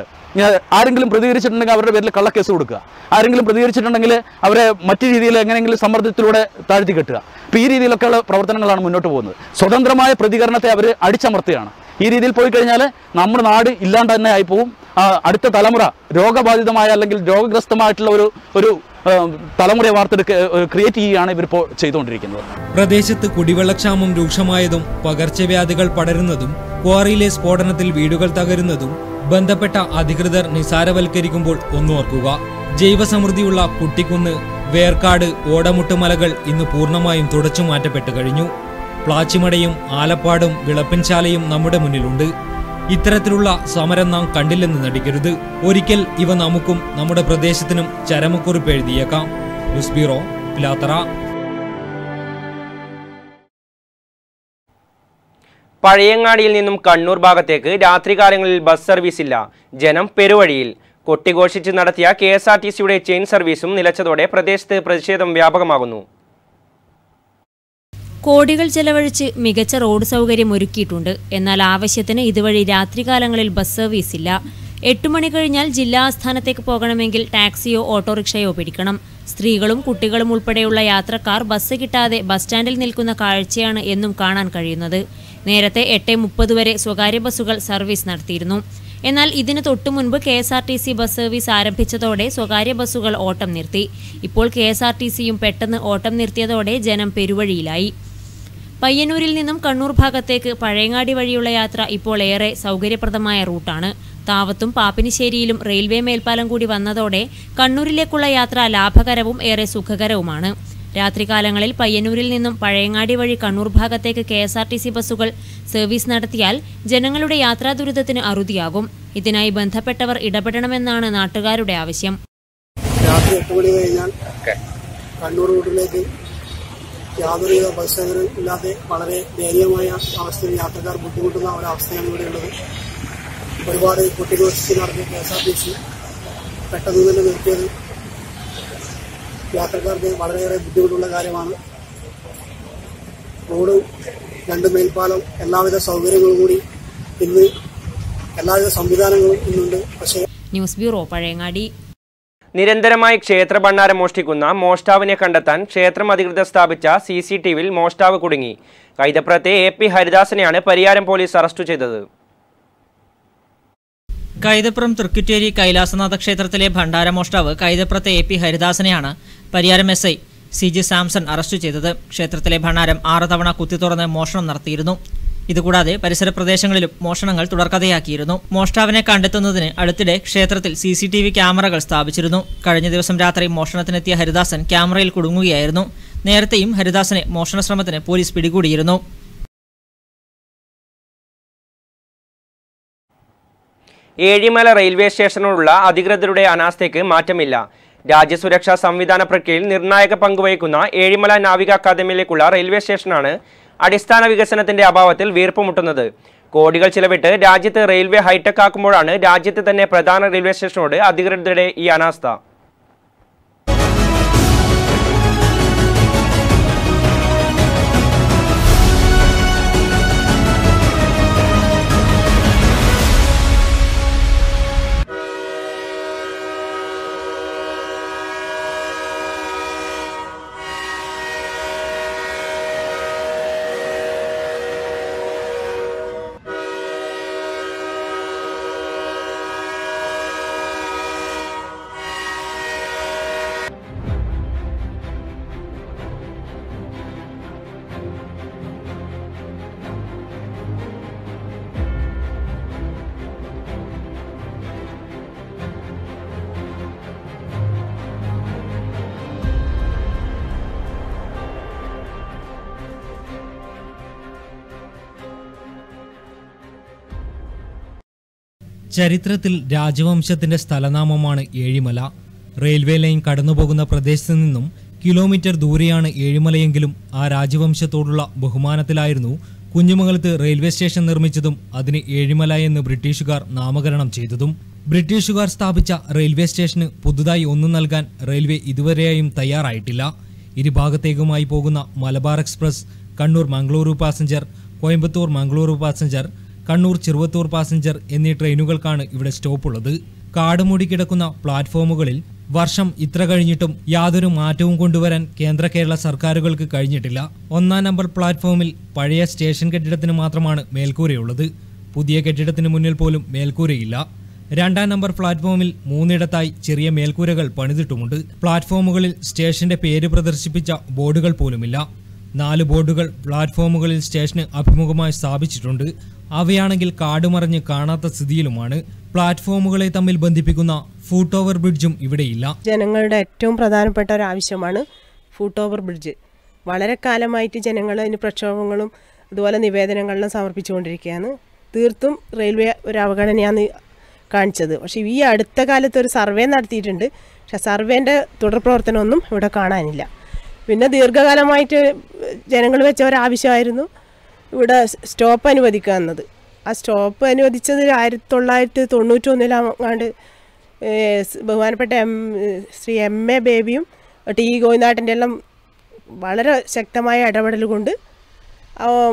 ആരെങ്കിലും പ്രതികരിച്ചിട്ടുണ്ടെങ്കിൽ അവരുടെ പേരിൽ കള്ളക്കേസ് കൊടുക്കുക, ആരെങ്കിലും പ്രതികരിച്ചിട്ടുണ്ടെങ്കിൽ അവരെ മറ്റു രീതിയിൽ എങ്ങനെയെങ്കിലും സമ്മർദ്ദത്തിലൂടെ താഴ്ത്തി കെട്ടുക. അപ്പോൾ ഈ രീതിയിലൊക്കെയുള്ള പ്രവർത്തനങ്ങളാണ് മുന്നോട്ട് പോകുന്നത്. സ്വതന്ത്രമായ പ്രതികരണത്തെ അവർ അടിച്ചമർത്തുകയാണ്. ഈ രീതിയിൽ പോയി കഴിഞ്ഞാൽ നമ്മുടെ നാട് ഇല്ലാണ്ട് തന്നെ ആയിപ്പോവും. അടുത്ത തലമുറ രോഗബാധിതമായ അല്ലെങ്കിൽ രോഗഗ്രസ്തമായിട്ടുള്ള ഒരു തലമുറയെ ക്രിയേറ്റ് ചെയ്യുകയാണ് ഇവരിപ്പോൾ ചെയ്തുകൊണ്ടിരിക്കുന്നത്. പ്രദേശത്ത് കുടിവെള്ളക്ഷാമം രൂക്ഷമായതും പകർച്ചവ്യാധികൾ പടരുന്നതും ക്വാറിയിലെ സ്ഫോടനത്തിൽ വീടുകൾ തകരുന്നതും ബന്ധപ്പെട്ട അധികൃതർ നിസാരവൽക്കരിക്കുമ്പോൾ ഒന്നോർക്കുക. ജൈവസമൃദ്ധിയുള്ള കുട്ടിക്കുന്ന്, വേർക്കാട്, ഓടമുട്ട് മലകൾ ഇന്ന് പൂർണ്ണമായും തുടച്ചു മാറ്റപ്പെട്ടു കഴിഞ്ഞു. പ്ലാച്ചിമടയും ആലപ്പാടും വിളപ്പൻശാലയും നമ്മുടെ മുന്നിലുണ്ട്. ഇത്തരത്തിലുള്ള സമരം നാം കണ്ടില്ലെന്ന് നടിക്കരുത്. ഒരിക്കൽ ഇവ നമുക്കും നമ്മുടെ പ്രദേശത്തിനും ചരമക്കുറിപ്പ് എഴുതിയേക്കാം. News bureau, Pilathara. പഴയങ്ങാടിയിൽ നിന്നും കണ്ണൂർ ഭാഗത്തേക്ക് രാത്രികാലങ്ങളിൽ ബസ് സർവീസ് ഇല്ല. ജനം പെരുവഴിയിൽ. കൊട്ടിഘോഷിച്ച് നടത്തിയ KSRTCയുടെ ചെയിൻ സർവീസും നിലച്ചതോടെ പ്രദേശത്ത് പ്രതിഷേധം വ്യാപകമാകുന്നു. കോടികൾ ചെലവഴിച്ച് മികച്ച റോഡ് സൗകര്യം ഒരുക്കിയിട്ടുണ്ട്. എന്നാൽ ആവശ്യത്തിന് ഇതുവഴി രാത്രികാലങ്ങളിൽ ബസ് സർവീസ് ഇല്ല. 8 മണി കഴിഞ്ഞാൽ ജില്ലാ ആസ്ഥാനത്തേക്ക് പോകണമെങ്കിൽ ടാക്സിയോ ഓട്ടോറിക്ഷയോ പിടിക്കണം. സ്ത്രീകളും കുട്ടികളും ഉൾപ്പെടെയുള്ള യാത്രക്കാർ ബസ് കിട്ടാതെ ബസ് സ്റ്റാൻഡിൽ നിൽക്കുന്ന കാഴ്ചയാണ് എന്നും കാണാൻ കഴിയുന്നത്. നേരത്തെ 8:30 വരെ സ്വകാര്യ ബസ്സുകൾ സർവീസ് നടത്തിയിരുന്നു. എന്നാൽ ഇതിന് തൊട്ടുമുൻപ് KSRTC ബസ് സർവീസ് ആരംഭിച്ചതോടെ സ്വകാര്യ ബസ്സുകൾ ഓട്ടം നിർത്തി. ഇപ്പോൾ KSRTCയും പെട്ടെന്ന് ഓട്ടം നിർത്തിയതോടെ ജനം പെരുവഴിയിലായി. പയ്യന്നൂരിൽ നിന്നും കണ്ണൂർ ഭാഗത്തേക്ക് പഴയങ്ങാടി വഴിയുള്ള യാത്ര ഇപ്പോൾ ഏറെ സൗകര്യപ്രദമായ റൂട്ടാണ്. താവത്തും പാപ്പിനിശ്ശേരിയിലും റെയിൽവേ മേൽപ്പാലം കൂടി വന്നതോടെ കണ്ണൂരിലേക്കുള്ള യാത്ര ലാഭകരവും ഏറെ സുഖകരവുമാണ്. രാത്രികാലങ്ങളിൽ പയ്യന്നൂരിൽ നിന്നും പഴയങ്ങാടി വഴി കണ്ണൂർ ഭാഗത്തേക്ക് KSRTC ബസ്സുകൾ സർവീസ് നടത്തിയാൽ ജനങ്ങളുടെ യാത്രാ ദുരിതത്തിന് അറുതിയാകും. ഇതിനായി ബന്ധപ്പെട്ടവർ ഇടപെടണമെന്നാണ് നാട്ടുകാരുടെ ആവശ്യം. രാത്രി 8 മണി കഴിഞ്ഞാൽ കണ്ണൂർ റൂട്ടിലേക്ക് യാതൊരുവിധ ബസ് സൗകര്യം ഇല്ലാതെ വളരെ ദയനീയമായ അവസ്ഥയിൽ യാത്രക്കാർ ബുദ്ധിമുട്ടുന്ന ഒരവസ്ഥയാണ് ഇവിടെയുള്ളത്. ഒരുപാട് കൊട്ടിഘോഷിച്ച് നടത്തിയ KSRTC പെട്ടെന്ന് തന്നെ നിർത്തിയത് യാത്രക്കാർക്ക് വളരെയേറെ ബുദ്ധിമുട്ടുള്ള കാര്യമാണ്. റോഡ്, 2 മേൽപ്പാലം, എല്ലാവിധ സൗകര്യങ്ങളും കൂടി ഇന്ന് എല്ലാവിധ സംവിധാനങ്ങളും ഇന്നുണ്ട്. പക്ഷേ ന്യൂസ് ബ്യൂറോ, പഴയങ്ങാടി. നിരന്തരമായി ക്ഷേത്ര ഭണ്ഡാരം മോഷ്ടിക്കുന്ന മോഷ്ടാവിനെ കണ്ടെത്താൻ ക്ഷേത്രം അധികൃതർ സ്ഥാപിച്ച CCTVയിൽ മോഷ്ടാവ് കുടുങ്ങി. കൈതപ്രത്തെ AP ഹരിദാസനെയാണ് പരിയാരം പോലീസ് അറസ്റ്റ് ചെയ്തത്. കൈതപ്രം തൃക്കുറ്റേരി കൈലാസനാഥ ക്ഷേത്രത്തിലെ ഭണ്ഡാര മോഷ്ടാവ് കൈതപ്രത്തെ AP ഹരിദാസനെയാണ് Pariyaram SI CG Samson arrest ചെയ്തത്. ക്ഷേത്രത്തിലെ ഭണ്ഡാരം 6 തവണ കുത്തി തുറന്ന് മോഷണം നടത്തിയിരുന്നു. ഇതുകൂടാതെ പരിസര പ്രദേശങ്ങളിലും മോഷണങ്ങൾ തുടർക്കഥയാക്കിയിരുന്നു. മോഷ്ടാവിനെ കണ്ടെത്തുന്നതിന് അടുത്തിടെ ക്ഷേത്രത്തിൽ CCTV ക്യാമറകൾ സ്ഥാപിച്ചിരുന്നു. കഴിഞ്ഞ ദിവസം രാത്രി മോഷണത്തിനെത്തിയ ഹരിദാസൻ ക്യാമറയിൽ കുടുങ്ങുകയായിരുന്നു. നേരത്തെയും ഹരിദാസനെ മോഷണ ശ്രമത്തിന് പോലീസ് പിടികൂടിയിരുന്നു. ഏഴിമല റെയിൽവേ സ്റ്റേഷനോടുള്ള അധികൃതരുടെ അനാസ്ഥയ്ക്ക് മാറ്റമില്ല. രാജ്യസുരക്ഷാ സംവിധാന പ്രക്രിയയിൽ നിർണായക പങ്കുവഹിക്കുന്ന ഏഴിമല നാവിക അക്കാദമിയിലേക്കുള്ള റെയിൽവേ സ്റ്റേഷനാണ് അടിസ്ഥാന വികസനത്തിന്റെ അഭാവത്തിൽ വീർപ്പുമുട്ടുന്നത്. കോടികൾ ചിലവിട്ട് രാജ്യത്ത് റെയിൽവേ ഹൈടെക് ആക്കുമ്പോഴാണ് രാജ്യത്തെ തന്നെ പ്രധാന റെയിൽവേ സ്റ്റേഷനോട് അധികൃതരുടെ ഈ അനാസ്ഥ. ചരിത്രത്തിൽ രാജവംശത്തിന്റെ സ്ഥലനാമമാണ് ഏഴിമല. റെയിൽവേ ലൈൻ കടന്നുപോകുന്ന പ്രദേശത്ത് നിന്നും കിലോമീറ്റർ ദൂരെയാണ് ഏഴിമലയെങ്കിലും ആ രാജവംശത്തോടുള്ള ബഹുമാനത്തിലായിരുന്നു കുഞ്ഞുമംഗലത്ത് റെയിൽവേ സ്റ്റേഷൻ നിർമ്മിച്ചതും അതിന് ഏഴിമല എന്ന് ബ്രിട്ടീഷുകാർ നാമകരണം ചെയ്തതും. ബ്രിട്ടീഷുകാർ സ്ഥാപിച്ച റെയിൽവേ സ്റ്റേഷന് പുതുതായി ഒന്നും നൽകാൻ റെയിൽവേ ഇതുവരെയായും തയ്യാറായിട്ടില്ല. ഇരുഭാഗത്തേക്കുമായി പോകുന്ന Malabar express, Kannur Mangaluru passenger, Coimbatore Mangaluru passenger, Kannur Cheruvathur passenger എന്നീ ട്രെയിനുകൾക്കാണ് ഇവിടെ സ്റ്റോപ്പുള്ളത്. കാടുമൂടി കിടക്കുന്ന പ്ലാറ്റ്ഫോമുകളിൽ വർഷം ഇത്ര കഴിഞ്ഞിട്ടും യാതൊരു മാറ്റവും കൊണ്ടുവരാൻ കേന്ദ്ര കേരള സർക്കാരുകൾക്ക് കഴിഞ്ഞിട്ടില്ല. 1-ാം നമ്പർ പ്ലാറ്റ്ഫോമിൽ പഴയ സ്റ്റേഷൻ കെട്ടിടത്തിന് മാത്രമാണ് മേൽക്കൂരയുള്ളത്. പുതിയ കെട്ടിടത്തിന് മുന്നിൽ പോലും മേൽക്കൂരയില്ല. 2-ാം നമ്പർ പ്ലാറ്റ്ഫോമിൽ 3 ചെറിയ മേൽക്കൂരകൾ പണിതിട്ടുമുണ്ട്. പ്ലാറ്റ്ഫോമുകളിൽ സ്റ്റേഷന്റെ പേര് പ്രദർശിപ്പിച്ച ബോർഡുകൾ പോലുമില്ല. 4 ബോർഡുകൾ പ്ലാറ്റ്ഫോമുകളിൽ സ്റ്റേഷന് അഭിമുഖമായി സ്ഥാപിച്ചിട്ടുണ്ട്. അവയാണെങ്കിൽ കാടുമറഞ്ഞ് കാണാത്ത സ്ഥിതിയിലുമാണ്. പ്ലാറ്റ്ഫോമുകളെ തമ്മിൽ ബന്ധിപ്പിക്കുന്ന ഫുട് ഓവർ ബ്രിഡ്ജും ഇവിടെയില്ല. ജനങ്ങളുടെ ഏറ്റവും പ്രധാനപ്പെട്ട ഒരു ആവശ്യമാണ് ഫുട് ഓവർ ബ്രിഡ്ജ്. വളരെ കാലമായിട്ട് ജനങ്ങൾ അതിന് പ്രക്ഷോഭങ്ങളും അതുപോലെ നിവേദനങ്ങളിലും സമർപ്പിച്ചുകൊണ്ടിരിക്കുകയാണ്. തീർത്തും റെയിൽവേ ഒരു അവഗണനയാണ് കാണിച്ചത്. പക്ഷേ ഈ അടുത്ത കാലത്ത് ഒരു സർവേ നടത്തിയിട്ടുണ്ട്. പക്ഷെ സർവേൻ്റെ തുടർ പ്രവർത്തനമൊന്നും ഇവിടെ കാണാനില്ല. പിന്നെ ദീർഘകാലമായിട്ട് ജനങ്ങൾ വെച്ച ഒരാവശ്യമായിരുന്നു ഇവിടെ സ്റ്റോപ്പ് അനുവദിക്കുക എന്നത്. ആ സ്റ്റോപ്പ് അനുവദിച്ചത് 1991 ബഹുമാനപ്പെട്ട ശ്രീ MA ബേബിയും ടി ഗോവിന്ദാട്ടൻ്റെ എല്ലാം വളരെ ശക്തമായ ഇടപെടൽ കൊണ്ട്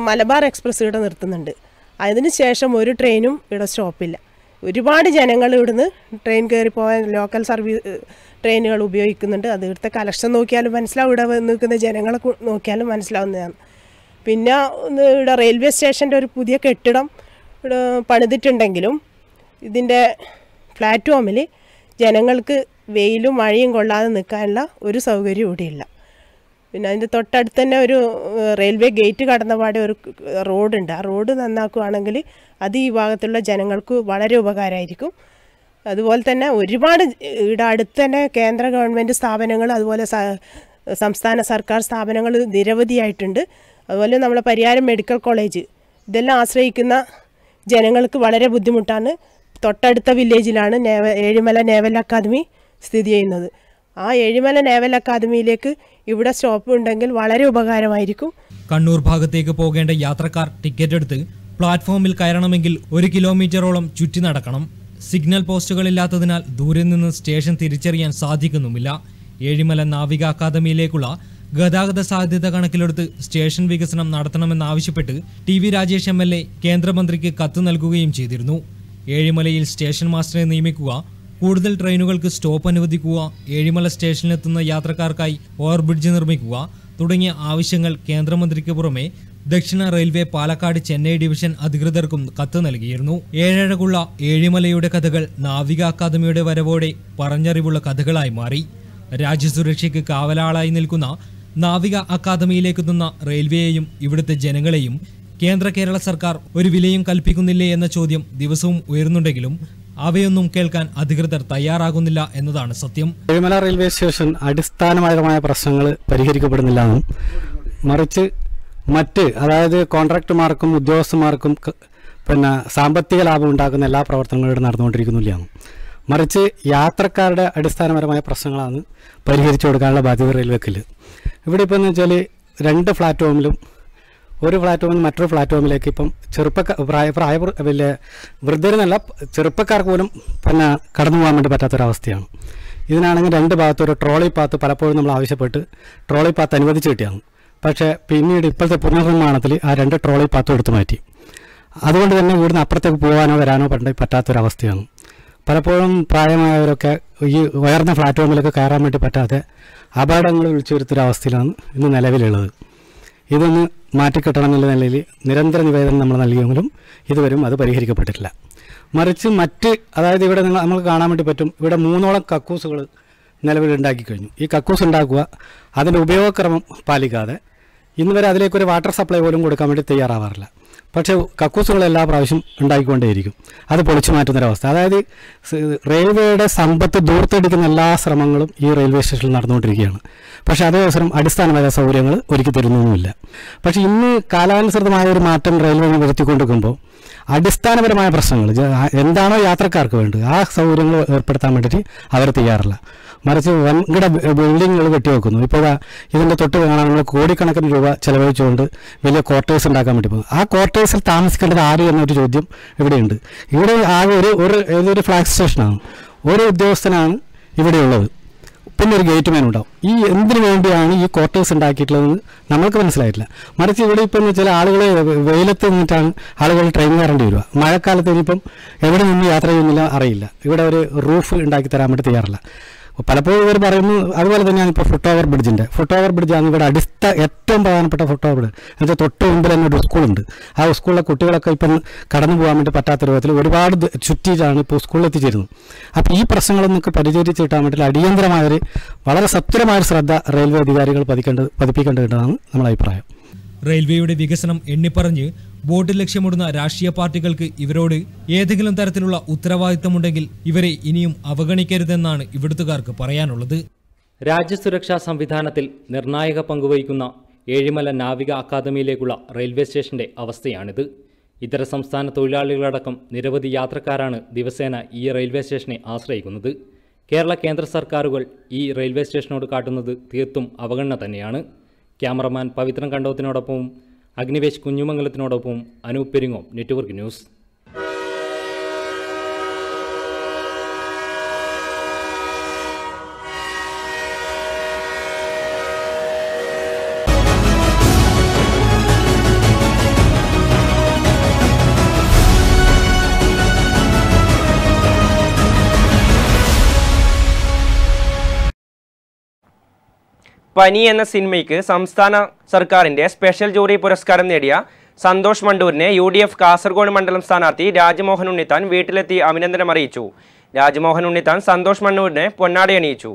മലബാർ എക്സ്പ്രസ് ഇവിടെ നിർത്തുന്നുണ്ട്. അതിന് ശേഷം ഒരു ട്രെയിനും ഇവിടെ സ്റ്റോപ്പില്ല. ഒരുപാട് ജനങ്ങൾ ഇവിടുന്ന് ട്രെയിൻ കയറി പോകാൻ ലോക്കൽ സർവീസ് ട്രെയിനുകൾ ഉപയോഗിക്കുന്നുണ്ട്. അത് ഇവിടുത്തെ കലക്ഷൻ നോക്കിയാലും മനസ്സിലാവും, ഇവിടെ നിൽക്കുന്ന ജനങ്ങളെ നോക്കിയാലും മനസ്സിലാവുന്നതാണ്. പിന്നെ ഇവിടെ റെയിൽവേ സ്റ്റേഷൻ്റെ ഒരു പുതിയ കെട്ടിടം ഇവിടെ പണിതിട്ടുണ്ടെങ്കിലും ഇതിൻ്റെ പ്ലാറ്റ്ഫോമിൽ ജനങ്ങൾക്ക് വെയിലും മഴയും കൊള്ളാതെ നിൽക്കാനുള്ള ഒരു സൗകര്യം ഇവിടെയില്ല. പിന്നെ അതിൻ്റെ തൊട്ടടുത്ത് തന്നെ ഒരു റെയിൽവേ ഗേറ്റ് കടന്ന പാടെ ഒരു റോഡുണ്ട്. ആ റോഡ് നന്നാക്കുകയാണെങ്കിൽ അത് ഈ ഭാഗത്തുള്ള ജനങ്ങൾക്ക് വളരെ ഉപകാരമായിരിക്കും. അതുപോലെ തന്നെ ഒരുപാട് ഇവിടെ അടുത്ത് തന്നെ കേന്ദ്ര ഗവൺമെൻറ് സ്ഥാപനങ്ങൾ അതുപോലെ സംസ്ഥാന സർക്കാർ സ്ഥാപനങ്ങൾ നിരവധിയായിട്ടുണ്ട്. അതുപോലെ നമ്മളെ പരിയാരം മെഡിക്കൽ കോളേജ് ഇതെല്ലാം ആശ്രയിക്കുന്ന ജനങ്ങൾക്ക് വളരെ ബുദ്ധിമുട്ടാണ്. തൊട്ടടുത്ത വില്ലേജിലാണ് ഏഴിമല നേവൽ അക്കാദമി സ്ഥിതി ചെയ്യുന്നത്. ആ ഏഴിമല നേവൽ അക്കാദമിയിലേക്ക് ഇവിടെ സ്റ്റോപ്പ് ഉണ്ടെങ്കിൽ വളരെ ഉപകാരമായിരിക്കും. കണ്ണൂർ ഭാഗത്തേക്ക് പോകേണ്ട യാത്രക്കാർ ടിക്കറ്റ് എടുത്ത് പ്ലാറ്റ്ഫോമിൽ കയറണമെങ്കിൽ 1 കിലോമീറ്ററോളം ചുറ്റി നടക്കണം. സിഗ്നൽ പോസ്റ്റുകളില്ലാത്തതിനാൽ ദൂരെ നിന്ന് സ്റ്റേഷൻ തിരിച്ചറിയാൻ സാധിക്കുന്നുമില്ല. ഏഴിമല നാവിക അക്കാദമിയിലേക്കുള്ള ഗതാഗത സാധ്യത കണക്കിലെടുത്ത് സ്റ്റേഷൻ വികസനം നടത്തണമെന്നാവശ്യപ്പെട്ട് TV രാജേഷ് MLA കേന്ദ്രമന്ത്രിക്ക് കത്ത് നൽകുകയും ചെയ്തിരുന്നു. ഏഴിമലയിൽ സ്റ്റേഷൻ മാസ്റ്ററെ നിയമിക്കുക, കൂടുതൽ ട്രെയിനുകൾക്ക് സ്റ്റോപ്പ് അനുവദിക്കുക, ഏഴിമല സ്റ്റേഷനിലെത്തുന്ന യാത്രക്കാർക്കായി ഓവർബ്രിഡ്ജ് നിർമ്മിക്കുക തുടങ്ങിയ ആവശ്യങ്ങൾ കേന്ദ്രമന്ത്രിക്ക് പുറമെ ദക്ഷിണ റെയിൽവേ പാലക്കാട് ചെന്നൈ ഡിവിഷൻ അധികൃതർക്കും കത്ത് നൽകിയിരുന്നു. ഏഴഴകുള്ള ഏഴിമലയുടെ കഥകൾ നാവിക അക്കാദമിയുടെ വരവോടെ പറഞ്ഞറിവുള്ള കഥകളായി മാറി. രാജ്യസുരക്ഷയ്ക്ക് കാവലാളായി നിൽക്കുന്ന നാവിക അക്കാദമിയിലേക്കെത്തുന്ന റെയിൽവേയെയും ഇവിടുത്തെ ജനങ്ങളെയും കേന്ദ്ര കേരള സർക്കാർ ഒരു വിലയും കൽപ്പിക്കുന്നില്ലേ എന്ന ചോദ്യം ദിവസവും ഉയരുന്നുണ്ടെങ്കിലും അവയൊന്നും കേൾക്കാൻ അധികൃതർ തയ്യാറാകുന്നില്ല എന്നതാണ് സത്യം. ഏഴിമല റെയിൽവേ സ്റ്റേഷൻ അടിസ്ഥാനപരമായ പ്രശ്നങ്ങൾ പരിഹരിക്കപ്പെടുന്നില്ല എന്നും മറിച്ച് അതായത് കോൺട്രാക്ടർമാർക്കും ഉദ്യോഗസ്ഥന്മാർക്കും പിന്നെ സാമ്പത്തിക ലാഭം ഉണ്ടാക്കുന്ന എല്ലാ പ്രവർത്തനങ്ങളും ഇവിടെ നടന്നുകൊണ്ടിരിക്കുന്നില്ല. മറിച്ച് യാത്രക്കാരുടെ അടിസ്ഥാനപരമായ പ്രശ്നങ്ങളാണ് പരിഹരിച്ചു കൊടുക്കാനുള്ള ബാധ്യത റെയിൽവേക്കില്ല. ഇവിടെ ഇപ്പോൾ എന്ന് വെച്ചാൽ 2 പ്ലാറ്റ്ഫോമിലും ഒരു പ്ലാറ്റ്ഫോമിൽ മറ്റൊരു പ്ലാറ്റ്ഫോമിലേക്ക് ഇപ്പം വലിയ വൃദ്ധരെന്നല്ല ചെറുപ്പക്കാർക്ക് പോലും പിന്നെ കടന്നു പോകാൻ വേണ്ടി പറ്റാത്തൊരവസ്ഥയാണ്. ഇതിനാണെങ്കിൽ 2 ഭാഗത്തും ഒരു ട്രോളി പാത്ത് പലപ്പോഴും നമ്മൾ ആവശ്യപ്പെട്ട് ട്രോളി പാത്ത് അനുവദിച്ച് കിട്ടിയാണ്. പക്ഷേ പിന്നീട് ഇപ്പോഴത്തെ പുനർനിർമ്മാണത്തിൽ ആ 2 ട്രോളി പാത്തും എടുത്തു മാറ്റി. അതുകൊണ്ട് തന്നെ ഇവിടുന്ന് അപ്പുറത്തേക്ക് പോകാനോ വരാനോ പറ്റാത്തൊരവസ്ഥയാണ്. പലപ്പോഴും പ്രായമായവരൊക്കെ ഈ ഉയർന്ന പ്ലാറ്റ്ഫോമിലൊക്കെ കയറാൻ വേണ്ടി പറ്റാതെ അപകടങ്ങൾ വിളിച്ചു വരുത്തൊരവസ്ഥയിലാണ് ഇന്ന് നിലവിലുള്ളത്. ഇതൊന്ന് മാറ്റിക്കിട്ടണം എന്നുള്ള നിലയിൽ നിരന്തര നിവേദനം നമ്മൾ നൽകിയെങ്കിലും ഇതുവരെയും അത് പരിഹരിക്കപ്പെട്ടിട്ടില്ല. മറിച്ച് അതായത് ഇവിടെ നമുക്ക് കാണാൻ വേണ്ടി പറ്റും, ഇവിടെ 3ഓളം കക്കൂസുകൾ നിലവിലുണ്ടാക്കി കഴിഞ്ഞു. ഈ കക്കൂസ് ഉണ്ടാക്കുക അതിൻ്റെ ഉപയോഗക്രമം പാലിക്കാതെ ഇന്ന് വരെ അതിലേക്കൊരു വാട്ടർ സപ്ലൈ പോലും കൊടുക്കാൻ വേണ്ടി തയ്യാറാവാറില്ല. പക്ഷേ കക്കൂസുകൾ എല്ലാ പ്രാവശ്യം ഉണ്ടാക്കിക്കൊണ്ടേയിരിക്കും. അത് പൊളിച്ചു മാറ്റുന്നൊരവസ്ഥ. അതായത് റെയിൽവേയുടെ സമ്പത്ത് ദൂർത്തടിക്കുന്ന എല്ലാ ശ്രമങ്ങളും ഈ റെയിൽവേ സ്റ്റേഷനിൽ നടന്നുകൊണ്ടിരിക്കുകയാണ്. പക്ഷേ അതേ അവസരം അടിസ്ഥാനമായ സൗകര്യങ്ങൾ ഒരുക്കി തരുന്നൊന്നുമില്ല. പക്ഷേ ഇന്ന് കാലാനുസൃതമായ ഒരു മാറ്റം റെയിൽവേ വരുത്തിക്കൊണ്ടിരിക്കുമ്പോൾ അടിസ്ഥാനപരമായ പ്രശ്നങ്ങൾ എന്താണോ യാത്രക്കാർക്ക് വേണ്ടത് ആ സൗകര്യങ്ങൾ ഏർപ്പെടുത്താൻ വേണ്ടിയിട്ട് അവർ തയ്യാറില്ല. മറിച്ച് വൻകിട ബിൽഡിങ്ങുകൾ കെട്ടിവെക്കുന്നു. ഇപ്പോൾ ഇതിൻ്റെ തൊട്ട് കാണാൻ നമ്മൾ കോടിക്കണക്കിന് രൂപ ചെലവഴിച്ചുകൊണ്ട് വലിയ ക്വാർട്ടേഴ്സ് ഉണ്ടാക്കാൻ വേണ്ടി പോകും. ആ ക്വാർട്ടേഴ്സിൽ താമസിക്കേണ്ടത് ആര് എന്നൊരു ചോദ്യം ഇവിടെയുണ്ട്. ഇവിടെ ആകെ ഏതൊരു ഫ്ലാഗ് സ്റ്റേഷനാണ്, ഒരു ഉദ്യോഗസ്ഥനാണ് ഇവിടെയുള്ളത്, പിന്നെ ഒരു ഗേറ്റ്മാൻ ഉണ്ടാവും. ഈ എന്തിനു വേണ്ടിയാണ് ഈ ക്വാർട്ടേഴ്സ് ഉണ്ടാക്കിയിട്ടുള്ളതെന്ന് നമ്മൾക്ക് മനസ്സിലായിട്ടില്ല. മറിച്ച് ഇവിടെ ഇപ്പം എന്ന് വെച്ചാൽ ആളുകൾ വെയിലത്ത് നിന്നിട്ടാണ് ആളുകൾ ട്രെയിൻ കയറേണ്ടി വരിക. മഴക്കാലത്ത് ഇനിയിപ്പം എവിടെ നിന്ന് യാത്ര ചെയ്യുന്നില്ല അറിയില്ല. ഇവിടെ ഒരു റൂഫ് ഉണ്ടാക്കി തരാൻ വേണ്ടി തയ്യാറില്ല. പലപ്പോഴും ഇവർ പറയുന്നു. അതുപോലെ തന്നെയാണ് ഇപ്പോൾ ഫുട് ഓവർ ബ്രിഡ്ജാണ് ഇവിടെ ഏറ്റവും പ്രധാനപ്പെട്ട ഫുട് ഓവർ ബ്രിഡ്ജ്. എന്നുവെച്ചാൽ തൊട്ട് മുമ്പിൽ തന്നെ ഒരു സ്കൂളുണ്ട്. ആ സ്കൂളിലെ കുട്ടികളൊക്കെ ഇപ്പം കടന്നു പോകാൻ വേണ്ടി പറ്റാത്ത രൂപത്തിൽ ഒരുപാട് ചുറ്റിയിട്ടാണ് ഇപ്പോൾ സ്കൂളിൽ എത്തിച്ചേരുന്നത്. അപ്പോൾ ഈ പ്രശ്നങ്ങളൊന്നൊക്കെ പരിചരിച്ച് കിട്ടാൻ വേണ്ടി അടിയന്തരമായൊരു വളരെ സത്വരമായൊരു ശ്രദ്ധ റെയിൽവേ അധികാരികൾ പതിപ്പിക്കേണ്ടതാണ് നമ്മുടെ അഭിപ്രായം. റെയിൽവേയുടെ വികസനം എണ്ണിപ്പറഞ്ഞ് വോട്ട് ലക്ഷ്യമിടുന്ന രാഷ്ട്രീയ പാർട്ടികൾക്ക് ഇവരോട് ഏതെങ്കിലും തരത്തിലുള്ള ഉത്തരവാദിത്തമുണ്ടെങ്കിൽ ഇവരെ ഇനിയും അവഗണിക്കരുതെന്നാണ് ഇവിടുത്തുകാർക്ക് പറയാനുള്ളത്. രാജ്യസുരക്ഷാ സംവിധാനത്തിൽ നിർണായക പങ്കുവഹിക്കുന്ന ഏഴിമല നാവിക അക്കാദമിയിലേക്കുള്ള റെയിൽവേ സ്റ്റേഷന്റെ അവസ്ഥയാണിത്. ഇതര സംസ്ഥാന തൊഴിലാളികളടക്കം നിരവധി യാത്രക്കാരാണ് ദിവസേന ഈ റെയിൽവേ സ്റ്റേഷനെ ആശ്രയിക്കുന്നത്. കേരള കേന്ദ്ര സർക്കാരുകൾ ഈ റെയിൽവേ സ്റ്റേഷനോട് കാട്ടുന്നത് തീർത്തും അവഗണന തന്നെയാണ്. ക്യാമറമാൻ പവിത്രൻ കണ്ടോത്തിനോടൊപ്പവും അഗ്നിവേശ് കുഞ്ഞുമംഗലത്തിനോടൊപ്പം അനൂപ് പെരിങ്ങോം, നെറ്റ്വർക്ക് ന്യൂസ്. പനി എന്ന സിനിമയ്ക്ക് സംസ്ഥാന സർക്കാരിന്റെ സ്പെഷ്യൽ ജൂറി പുരസ്കാരം നേടിയ സന്തോഷ് മണ്ടൂരിനെ UDF കാസർഗോഡ് മണ്ഡലം സ്ഥാനാർത്ഥി രാജ്മോഹൻ ഉണ്ണിത്താൻ വീട്ടിലെത്തി അഭിനന്ദനം അറിയിച്ചു. രാജ്മോഹൻ ഉണ്ണിത്താൻ സന്തോഷ് മണ്ടൂരിനെ പൊന്നാടി അണിയിച്ചു.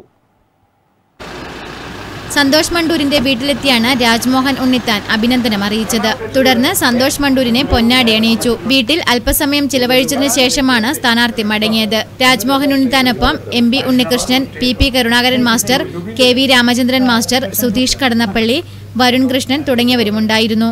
സന്തോഷ് മണ്ടൂരിന്റെ വീട്ടിലെത്തിയാണ് രാജ്മോഹൻ ഉണ്ണിത്താൻ അഭിനന്ദനം അറിയിച്ചത്. തുടർന്ന് സന്തോഷ് മണ്ടൂരിനെ പൊന്നാടി അണിയിച്ചു. വീട്ടിൽ അല്പസമയം ചിലവഴിച്ചതിനു ശേഷമാണ് സ്ഥാനാർത്ഥി മടങ്ങിയത്. രാജ്മോഹൻ ഉണ്ണിത്താനൊപ്പം MP Unnikrishnan, PP Karunakaran master, KV Ramachandran master, Sudheesh Kadannappalli, Varun Krishnan തുടങ്ങിയവരുമുണ്ടായിരുന്നു.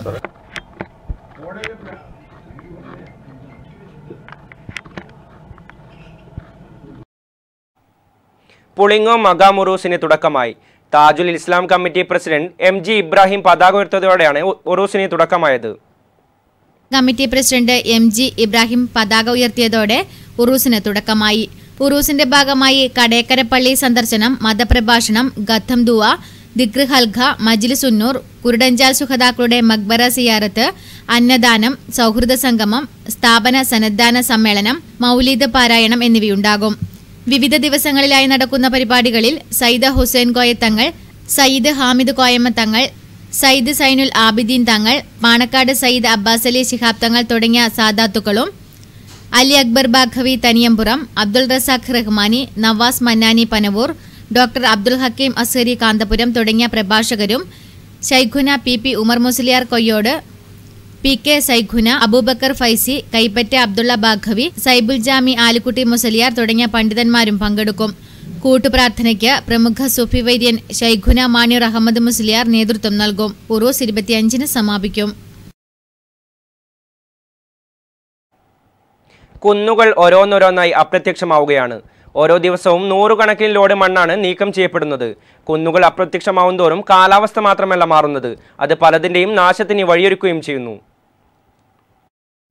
പുളിങ്ങോം മകാമുറൂസിന് തുടക്കമായി. Tajul Islam committee president MG Ibrahim പതാക ഉയർത്തിയതോടെയാണ് ഉറൂസിന് തുടക്കമായത്. കമ്മിറ്റി പ്രസിഡന്റ് MG ഇബ്രാഹിം പതാക ഉയർത്തിയതോടെ ഉറൂസിന് തുടക്കമായി. ഉറൂസിന്റെ ഭാഗമായി കടേക്കര പള്ളി സന്ദർശനം, മതപ്രഭാഷണം, ഗത്തം ദുവ, ദിക്ർ ഹൽഖ, മജ്ലിസ് ഉന്നൂർ, കുരുടഞ്ചാൽ സുഹദാക്കളുടെ മക്ബറ സിയാറത്ത്, അന്നദാനം, സൗഹൃദ സംഗമം, സ്ഥാപന സന്നദ്ധാന സമ്മേളനം, മൗലീദ് പാരായണം എന്നിവയുണ്ടാകും. വിവിധ ദിവസങ്ങളിലായി നടക്കുന്ന പരിപാടികളിൽ സയ്യിദ് ഹുസൈൻ കോയ തങ്ങൾ, സയ്യിദ് ഹാമിദ് കോയമ്മ തങ്ങൾ, സയ്യിദ് സൈനുൽ ആബിദീൻ തങ്ങൾ, പാണക്കാട് സയ്യിദ് അബ്ബാസ് അലി ശിഹാബ് തങ്ങൾ തുടങ്ങിയ സാദാത്തുക്കളും, അലി അക്ബർ ബാഖവി തനിയമ്പുറം, അബ്ദുൾ റസാഖ് റഹ്മാനി, നവാസ് മന്നാനി പനവൂർ, ഡോക്ടർ അബ്ദുൽ ഹക്കീം അസ്ഹരി കാന്തപുരം തുടങ്ങിയ പ്രഭാഷകരും, ശൈഖുന PP ഉമർ മുസ്ലിയാർ കൊയ്യോട്, PK സൈഖുന, അബൂബക്കർ ഫൈസി, കൈപ്പറ്റ അബ്ദുള്ള ബാഖവി, സൈബുൽ ജാമി ആലിക്കുട്ടി മുസലിയാർ തുടങ്ങിയ പണ്ഡിതന്മാരും പങ്കെടുക്കും. കൂട്ടുപ്രാർത്ഥനയ്ക്ക് പ്രമുഖ സൂഫി വൈദ്യൻ ശൈഖുന മാണിർ അഹമ്മദ് മുസ്ലിയാർ നേതൃത്വം നൽകും. ഉറൂസ് 25-ന് സമാപിക്കും. കുന്നുകൾ ഓരോന്നോരോന്നായി അപ്രത്യക്ഷമാവുകയാണ്. ഓരോ ദിവസവും നൂറുകണക്കിന് ലോഡ് മണ്ണാണ് നീക്കം ചെയ്യപ്പെടുന്നത്. കുന്നുകൾ അപ്രത്യക്ഷമാവും തോറും കാലാവസ്ഥ മാത്രമല്ല മാറുന്നത്, അത് പലതിൻ്റെയും നാശത്തിന് വഴിയൊരുക്കുകയും ചെയ്യുന്നു.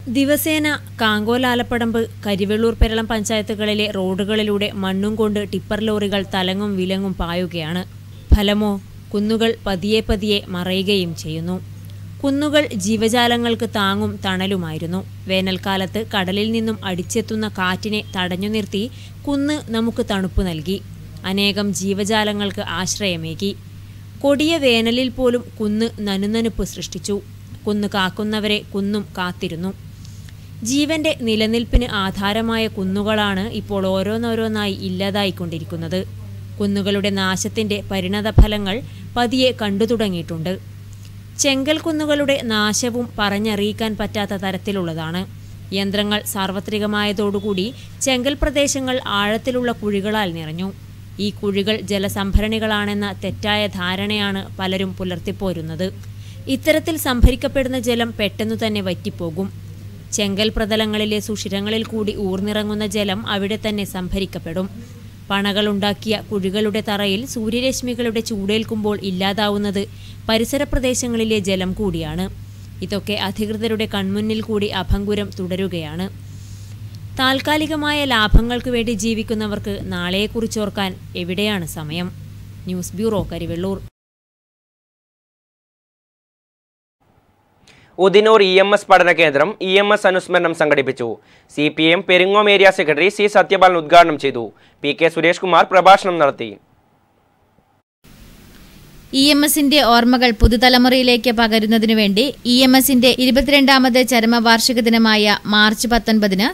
ദിവസേന കാങ്കോൽ, ആലപ്പടമ്പ്, കരിവെള്ളൂർ, പെരളം പഞ്ചായത്തുകളിലെ റോഡുകളിലൂടെ മണ്ണും കൊണ്ട് ടിപ്പർ ലോറികൾ തലങ്ങും വിലങ്ങും പായുകയാണ്. ഫലമോ കുന്നുകൾ പതിയെ പതിയെ മറയുകയും ചെയ്യുന്നു. കുന്നുകൾ ജീവജാലങ്ങൾക്ക് താങ്ങും തണലുമായിരുന്നു. വേനൽക്കാലത്ത് കടലിൽ നിന്നും അടിച്ചെത്തുന്ന കാറ്റിനെ തടഞ്ഞു നിർത്തി കുന്ന് നമുക്ക് തണുപ്പ് നൽകി. അനേകം ജീവജാലങ്ങൾക്ക് ആശ്രയമേകി. കൊടിയ വേനലിൽ പോലും കുന്ന് നനുനനുപ്പ് സൃഷ്ടിച്ചു. കുന്ന് കാക്കുന്നവരെ കുന്നും കാത്തിരുന്നു. ജീവന്റെ നിലനിൽപ്പിന് ആധാരമായ കുന്നുകളാണ് ഇപ്പോൾ ഓരോന്നോരോന്നായി ഇല്ലാതായിക്കൊണ്ടിരിക്കുന്നത്. കുന്നുകളുടെ നാശത്തിന്റെ പരിണതഫലങ്ങൾ പതിയെ കണ്ടു തുടങ്ങിയിട്ടുണ്ട്. ചെങ്കൽ കുന്നുകളുടെ നാശവും പറഞ്ഞറിയിക്കാൻ പറ്റാത്ത തരത്തിലുള്ളതാണ്. യന്ത്രങ്ങൾ സാർവത്രികമായതോടുകൂടി ചെങ്കൽ പ്രദേശങ്ങൾ ആഴത്തിലുള്ള കുഴികളാൽ നിറഞ്ഞു. ഈ കുഴികൾ ജലസംഭരണികളാണെന്ന തെറ്റായ ധാരണയാണ് പലരും പുലർത്തിപ്പോരുന്നത്. ഇത്തരത്തിൽ സംഭരിക്കപ്പെടുന്ന ജലം പെട്ടെന്നു തന്നെ വറ്റിപ്പോകും. ചെങ്കൽ പ്രതലങ്ങളിലെ സുഷിരങ്ങളിൽ കൂടി ഊർന്നിറങ്ങുന്ന ജലം അവിടെ തന്നെ സംഭരിക്കപ്പെടും. പണകളുണ്ടാക്കിയ കുഴികളുടെ തറയിൽ സൂര്യരശ്മികളുടെ ചൂടേൽക്കുമ്പോൾ ഇല്ലാതാവുന്നത് പരിസര പ്രദേശങ്ങളിലെ ജലം കൂടിയാണ്. ഇതൊക്കെ അധികൃതരുടെ കൺമുന്നിൽ കൂടി അഭംഗുരം തുടരുകയാണ്. താൽക്കാലികമായ ലാഭങ്ങൾക്ക് വേണ്ടി ജീവിക്കുന്നവർക്ക് നാളെയെക്കുറിച്ചോർക്കാൻ എവിടെയാണ് സമയം? News bureau, Karivellur. Udinur EMS പഠന കേന്ദ്രം EMS അനുസ്മരണം സംഘടിപ്പിച്ചു. CPM Peringome area secretary C. Sathyapalan ഉദ്ഘാടനം ചെയ്തു. PK സുരേഷ് കുമാർ പ്രഭാഷണം നടത്തി. EMSന്റെ ഓർമ്മകൾ പുതുതലമുറയിലേക്ക് പകരുന്നതിനു വേണ്ടി EMSന്റെ 22ാമത് ചരമവാർഷിക ദിനമായ മാർച്ച് 19-ന്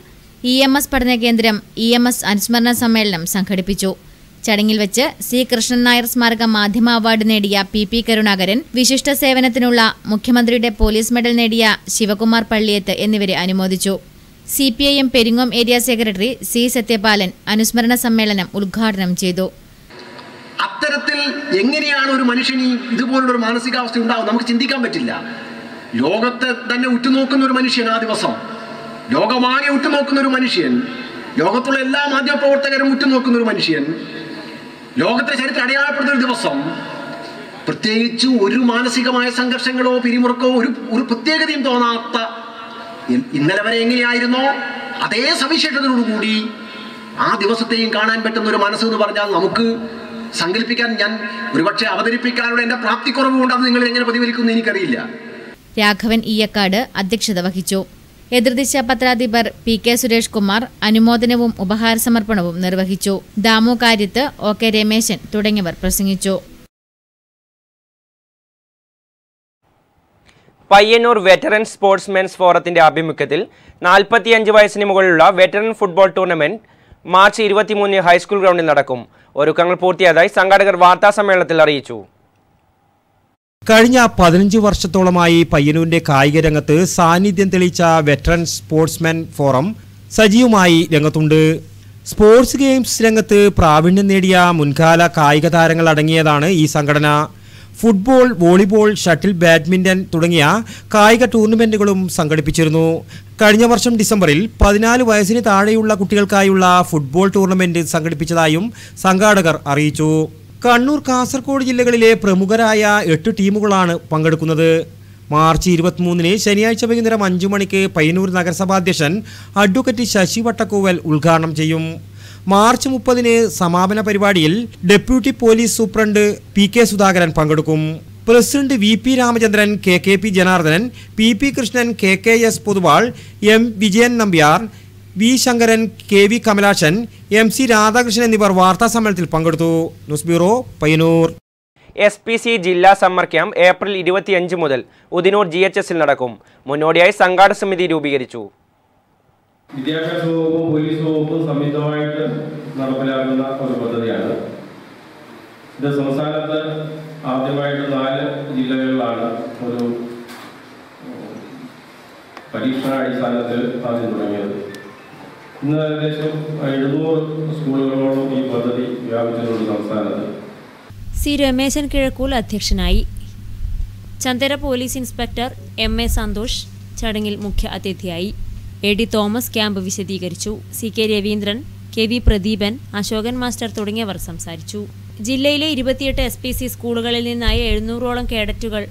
EMS പഠന കേന്ദ്രം EMS അനുസ്മരണ സമ്മേളനം സംഘടിപ്പിച്ചു. ചടങ്ങിൽ വെച്ച് C. കൃഷ്ണൻ നായർ സ്മാരക മാധ്യമ അവാർഡ് നേടിയ PP കരുണാകരൻ, വിശിഷ്ട സേവനത്തിനുള്ള മുഖ്യമന്ത്രിയുടെ പോലീസ് മെഡൽ നേടിയ ശിവകുമാർ പള്ളിയത്ത് എന്നിവരെ അനുമോദിച്ചു. CPIM Peringome area secretary C. Sathyapalan അനുസ്മരണ സമ്മേളനം ഉദ്ഘാടനം ചെയ്തു. അത്തരത്തിൽ എങ്ങനെയാണ് ഒരു മനുഷ്യന് ഇതുപോലുള്ളൊരു മാനസികാവസ്ഥ ഉണ്ടാവും നമുക്ക് ചിന്തിക്കാൻ പറ്റില്ല. ലോകത്തെ തന്നെ ഉറ്റുനോക്കുന്ന ഒരു മനുഷ്യൻ, ആ ദിവസം ലോകമാകെ ഉറ്റുനോക്കുന്ന ഒരു മനുഷ്യൻ, ലോകത്തുള്ള എല്ലാ മാധ്യമപ്രവർത്തകരും ഉറ്റുനോക്കുന്ന ഒരു മനുഷ്യൻ, ലോകത്തെ ചരിത്രം അടയാളപ്പെടുന്ന ഒരു ദിവസം, പ്രത്യേകിച്ച് ഒരു മാനസികമായ സംഘർഷങ്ങളോ പിരിമുറുക്കോ ഒരു പ്രത്യേകതയും തോന്നാത്ത, ഇന്നലെ വരെ എങ്ങനെയായിരുന്നോ അതേ സവിശേഷതയോടുകൂടി ആ ദിവസത്തെയും കാണാൻ പറ്റുന്ന ഒരു മനസ്സെന്ന് പറഞ്ഞാൽ നമുക്ക് സങ്കല്പിക്കാൻ, ഞാൻ ഒരുപക്ഷെ അവതരിപ്പിക്കാനുള്ള എന്റെ പ്രാപ്തിക്കുറവ് കൊണ്ട് അത് നിങ്ങൾ എങ്ങനെ പ്രതിഫലിക്കുന്നു എനിക്കറിയില്ല. രാഘവൻ ഈയക്കാട് അധ്യക്ഷത വഹിച്ചു. എതിർദിശ പത്രാധിപർ PK സുരേഷ് കുമാർ അനുമോദനവും ഉപഹാര സമർപ്പണവും നിർവഹിച്ചു. ദാമു കാര്യത്ത്, OK രമേശൻ തുടങ്ങിയവർ പ്രസംഗിച്ചു. പയ്യന്നൂർ വെറ്ററൻ സ്പോർട്സ്മെൻസ് ഫോറത്തിന്റെ ആഭിമുഖ്യത്തിൽ 45 വയസ്സിന് മുകളിലുള്ള veteran football tournament March 23 high school ഗ്രൗണ്ടിൽ നടക്കും. ഒരുക്കങ്ങൾ പൂർത്തിയായതായി സംഘാടകർ വാർത്താസമ്മേളനത്തിൽ അറിയിച്ചു. കഴിഞ്ഞ 15 വർഷത്തോളമായി പയ്യന്നൂരിന്റെ കായിക രംഗത്ത് സാന്നിധ്യം തെളിയിച്ച വെറ്ററൻ സ്പോർട്സ്മെൻ ഫോറം സജീവമായി രംഗത്തുണ്ട്. സ്പോർട്സ് ഗെയിംസ് രംഗത്ത് പ്രാവീണ്യം നേടിയ മുൻകാല കായിക താരങ്ങൾ അടങ്ങിയതാണ് ഈ സംഘടന. ഫുട്ബോൾ, വോളിബോൾ, ഷട്ടിൽ, ബാഡ്മിന്റൺ തുടങ്ങിയ കായിക ടൂർണമെന്റുകളും സംഘടിപ്പിച്ചിരുന്നു. കഴിഞ്ഞ വർഷം ഡിസംബറിൽ 14 വയസ്സിന് താഴെയുള്ള കുട്ടികൾക്കായുള്ള ഫുട്ബോൾ ടൂർണമെന്റ് സംഘടിപ്പിച്ചതായും സംഘാടകർ അറിയിച്ചു. കണ്ണൂർ, കാസർഗോഡ് ജില്ലകളിലെ പ്രമുഖരായ 8 ടീമുകളാണ് പങ്കെടുക്കുന്നത്. മാർച്ച് 23-ന് ശനിയാഴ്ച വൈകുന്നേരം 5 മണിക്ക് പയ്യന്നൂർ നഗരസഭാധ്യക്ഷൻ അഡ്വക്കേറ്റ് ശശി വട്ടക്കൂവൽ ഉദ്ഘാടനം ചെയ്യും. മാർച്ച് 30-ന് സമാപന പരിപാടിയിൽ deputy police superintendent PK Sudhakaran പങ്കെടുക്കും. President VP Ramachandran, KKP Janardhanan, PP Krishnan, KKS Poduval, M Vijayan Nambiar, V Sankaran, KV Kamalasan, MC Radhakrishnan എന്നിവർ വാർത്താ സമ്മേളനത്തിൽ പങ്കെടുത്തു. News bureau, Payyanur. SPC ജില്ലാ സമ്മർ ക്യാമ്പ് ഏപ്രിൽ 25 മുതൽ ഉദിനൂർ GHS-ൽ നടക്കും. മുന്നോടിയായി സംഘാടക സമിതി രൂപീകരിച്ചു. വിദ്യാഭ്യാസ വകുപ്പും പോലീസ് വകുപ്പും സംയുക്തമായിട്ട് നടപ്പിലാക്കുന്ന ഒരു പദ്ധതിയാണ് ഇത്. സംസ്ഥാനത്ത് ആദ്യമായിട്ട് 4 ജില്ലകളിലാണ് ഒരു പരീക്ഷണാടിസ്ഥാനത്തിൽ ആദ്യം തുടങ്ങിയത്. ഇന്ന് ഏകദേശം 700 സ്കൂളുകളോളം ഈ പദ്ധതി വ്യാപിച്ചിട്ടുണ്ട് സംസ്ഥാനത്ത്. C. രമേശൻ കിഴക്കൂൽ അധ്യക്ഷനായി. ചന്ദര പോലീസ് ഇൻസ്പെക്ടർ MA സന്തോഷ് ചടങ്ങിൽ മുഖ്യ അതിഥിയായി. AD തോമസ് ക്യാമ്പ് വിശദീകരിച്ചു. CK Raveendran, KV Pradeepan, Ashokan master തുടങ്ങിയവർ സംസാരിച്ചു. ജില്ലയിലെ 28 SPC സ്കൂളുകളിൽ നിന്നായി 700ഓളം കേഡറ്റുകൾ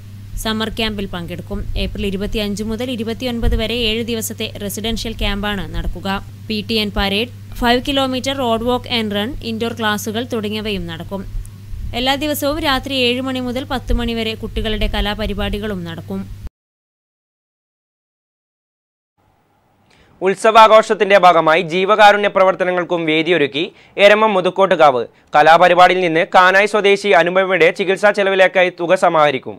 സമ്മർ ക്യാമ്പിൽ പങ്കെടുക്കും. ഏപ്രിൽ 25 മുതൽ 29 വരെ 7 ദിവസത്തെ റെസിഡൻഷ്യൽ ക്യാമ്പാണ് നടക്കുക. PTN parade, 5 kilometre road walk and run, indoor ക്ലാസുകൾ തുടങ്ങിയവയും നടക്കും. എല്ലാ ദിവസവും രാത്രി 7 മണി മുതൽ 10 മണി വരെ കുട്ടികളുടെ കലാപരിപാടികളും നടക്കും. ഉത്സവാഘോഷത്തിന്റെ ഭാഗമായി ജീവകാരുണ്യ പ്രവർത്തനങ്ങൾക്കും വേദിയൊരുക്കി എരമം മുതുക്കോട്ടുകാവ്. കലാപരിപാടിയിൽ നിന്ന് കാനായി സ്വദേശി അനുപമയുടെ ചികിത്സാ ചെലവിലേക്കായി തുക സമാഹരിക്കും.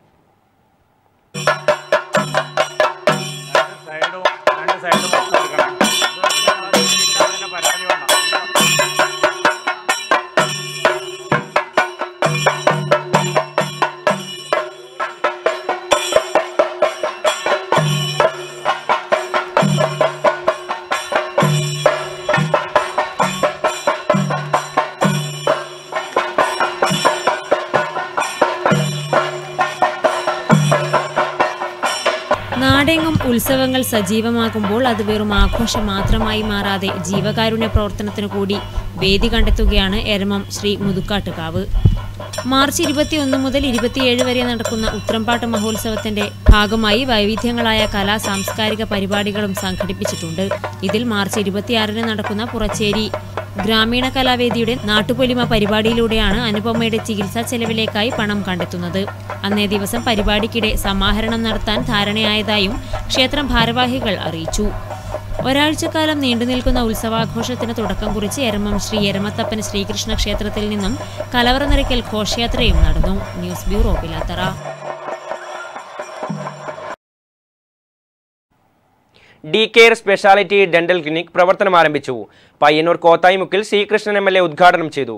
നാടെങ്ങും ഉത്സവങ്ങൾ സജീവമാകുമ്പോൾ അത് വെറും ആഘോഷം മാത്രമായി മാറാതെ ജീവകാരുണ്യ പ്രവർത്തനത്തിനു കൂടി വേദി കണ്ടെത്തുകയാണ് എരമം ശ്രീ മുതുക്കാട്ടുകാവ്. മാർച്ച് 21 മുതൽ 27 വരെ നടക്കുന്ന ഉത്രംപാട്ട് മഹോത്സവത്തിന്റെ ഭാഗമായി വൈവിധ്യങ്ങളായ കലാ സാംസ്കാരിക പരിപാടികളും സംഘടിപ്പിച്ചിട്ടുണ്ട്. ഇതിൽ മാർച്ച് 26 നടക്കുന്ന പുറച്ചേരി ഗ്രാമീണ കലാവേദിയുടെ നാട്ടുപൊലിമ പരിപാടിയിലൂടെയാണ് അനുപമയുടെ ചികിത്സാ ചെലവിലേക്കായി പണം കണ്ടെത്തുന്നത്. അന്നേ ദിവസം പരിപാടിക്കിടെ സമാഹരണം നടത്താൻ ധാരണയായതായും ക്ഷേത്രം ഭാരവാഹികൾ അറിയിച്ചു. ഒരാഴ്ചക്കാലം നീണ്ടുനിൽക്കുന്ന ഉത്സവാഘോഷത്തിന് തുടക്കം കുറിച്ച് എരമം ശ്രീ എരമത്തപ്പൻ ശ്രീകൃഷ്ണ ക്ഷേത്രത്തിൽ നിന്നും കലവറ നിറയ്ക്കൽ ഘോഷയാത്രയും നടന്നു. News bureau Pilathara. DKR speciality dental clinic പ്രവർത്തനം ആരംഭിച്ചു. പയ്യന്നൂർ കോത്തായിമുക്കിൽ C. കൃഷ്ണൻ MLA ഉദ്ഘാടനം ചെയ്തു.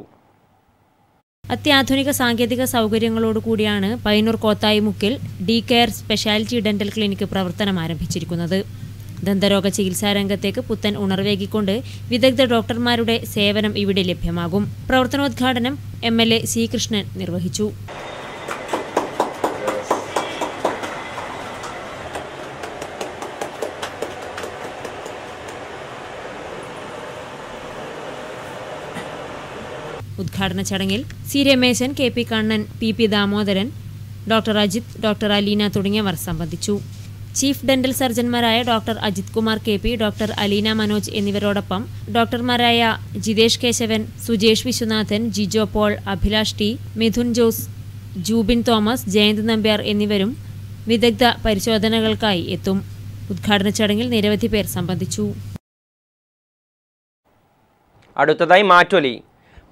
അത്യാധുനിക സാങ്കേതിക സൗകര്യങ്ങളോടുകൂടിയാണ് പയ്യന്നൂർ കോത്തായിമുക്കിൽ DKR സ്പെഷ്യാലിറ്റി ഡെന്റൽ ക്ലിനിക് പ്രവർത്തനം ആരംഭിച്ചിരിക്കുന്നത്. ദന്തരോഗ ചികിത്സാ രംഗത്തേക്ക് പുത്തൻ ഉണർവേകിക്കൊണ്ട് വിദഗ്ധ ഡോക്ടർമാരുടെ സേവനം ഇവിടെ ലഭ്യമാകും. പ്രവർത്തനോദ്ഘാടനം MLA C. കൃഷ്ണൻ നിർവഹിച്ചു. ഉദ്ഘാടന ചടങ്ങിൽ C. Rameshan, KP Kannan, PP Damodaran, doctor Ajith, doctor Aleena തുടങ്ങിയവർ സംബന്ധിച്ചു. ചീഫ് ഡെന്റൽ സർജൻമാരായ doctor Ajith Kumar KP, doctor Aleena Manoj എന്നിവരോടൊപ്പം ഡോക്ടർമാരായ Jithesh Keshavan, Sujesh Viswanathan, Jijo Paul, Abhilash T, Midhun Jose, Jubin Thomas, Jayant Nambiar എന്നിവരും വിദഗ്ധ പരിശോധനകൾക്കായി എത്തും. ഉദ്ഘാടന ചടങ്ങിൽ നിരവധി പേർ സംബന്ധിച്ചു. അടുത്തതായി മാറ്റൊലി.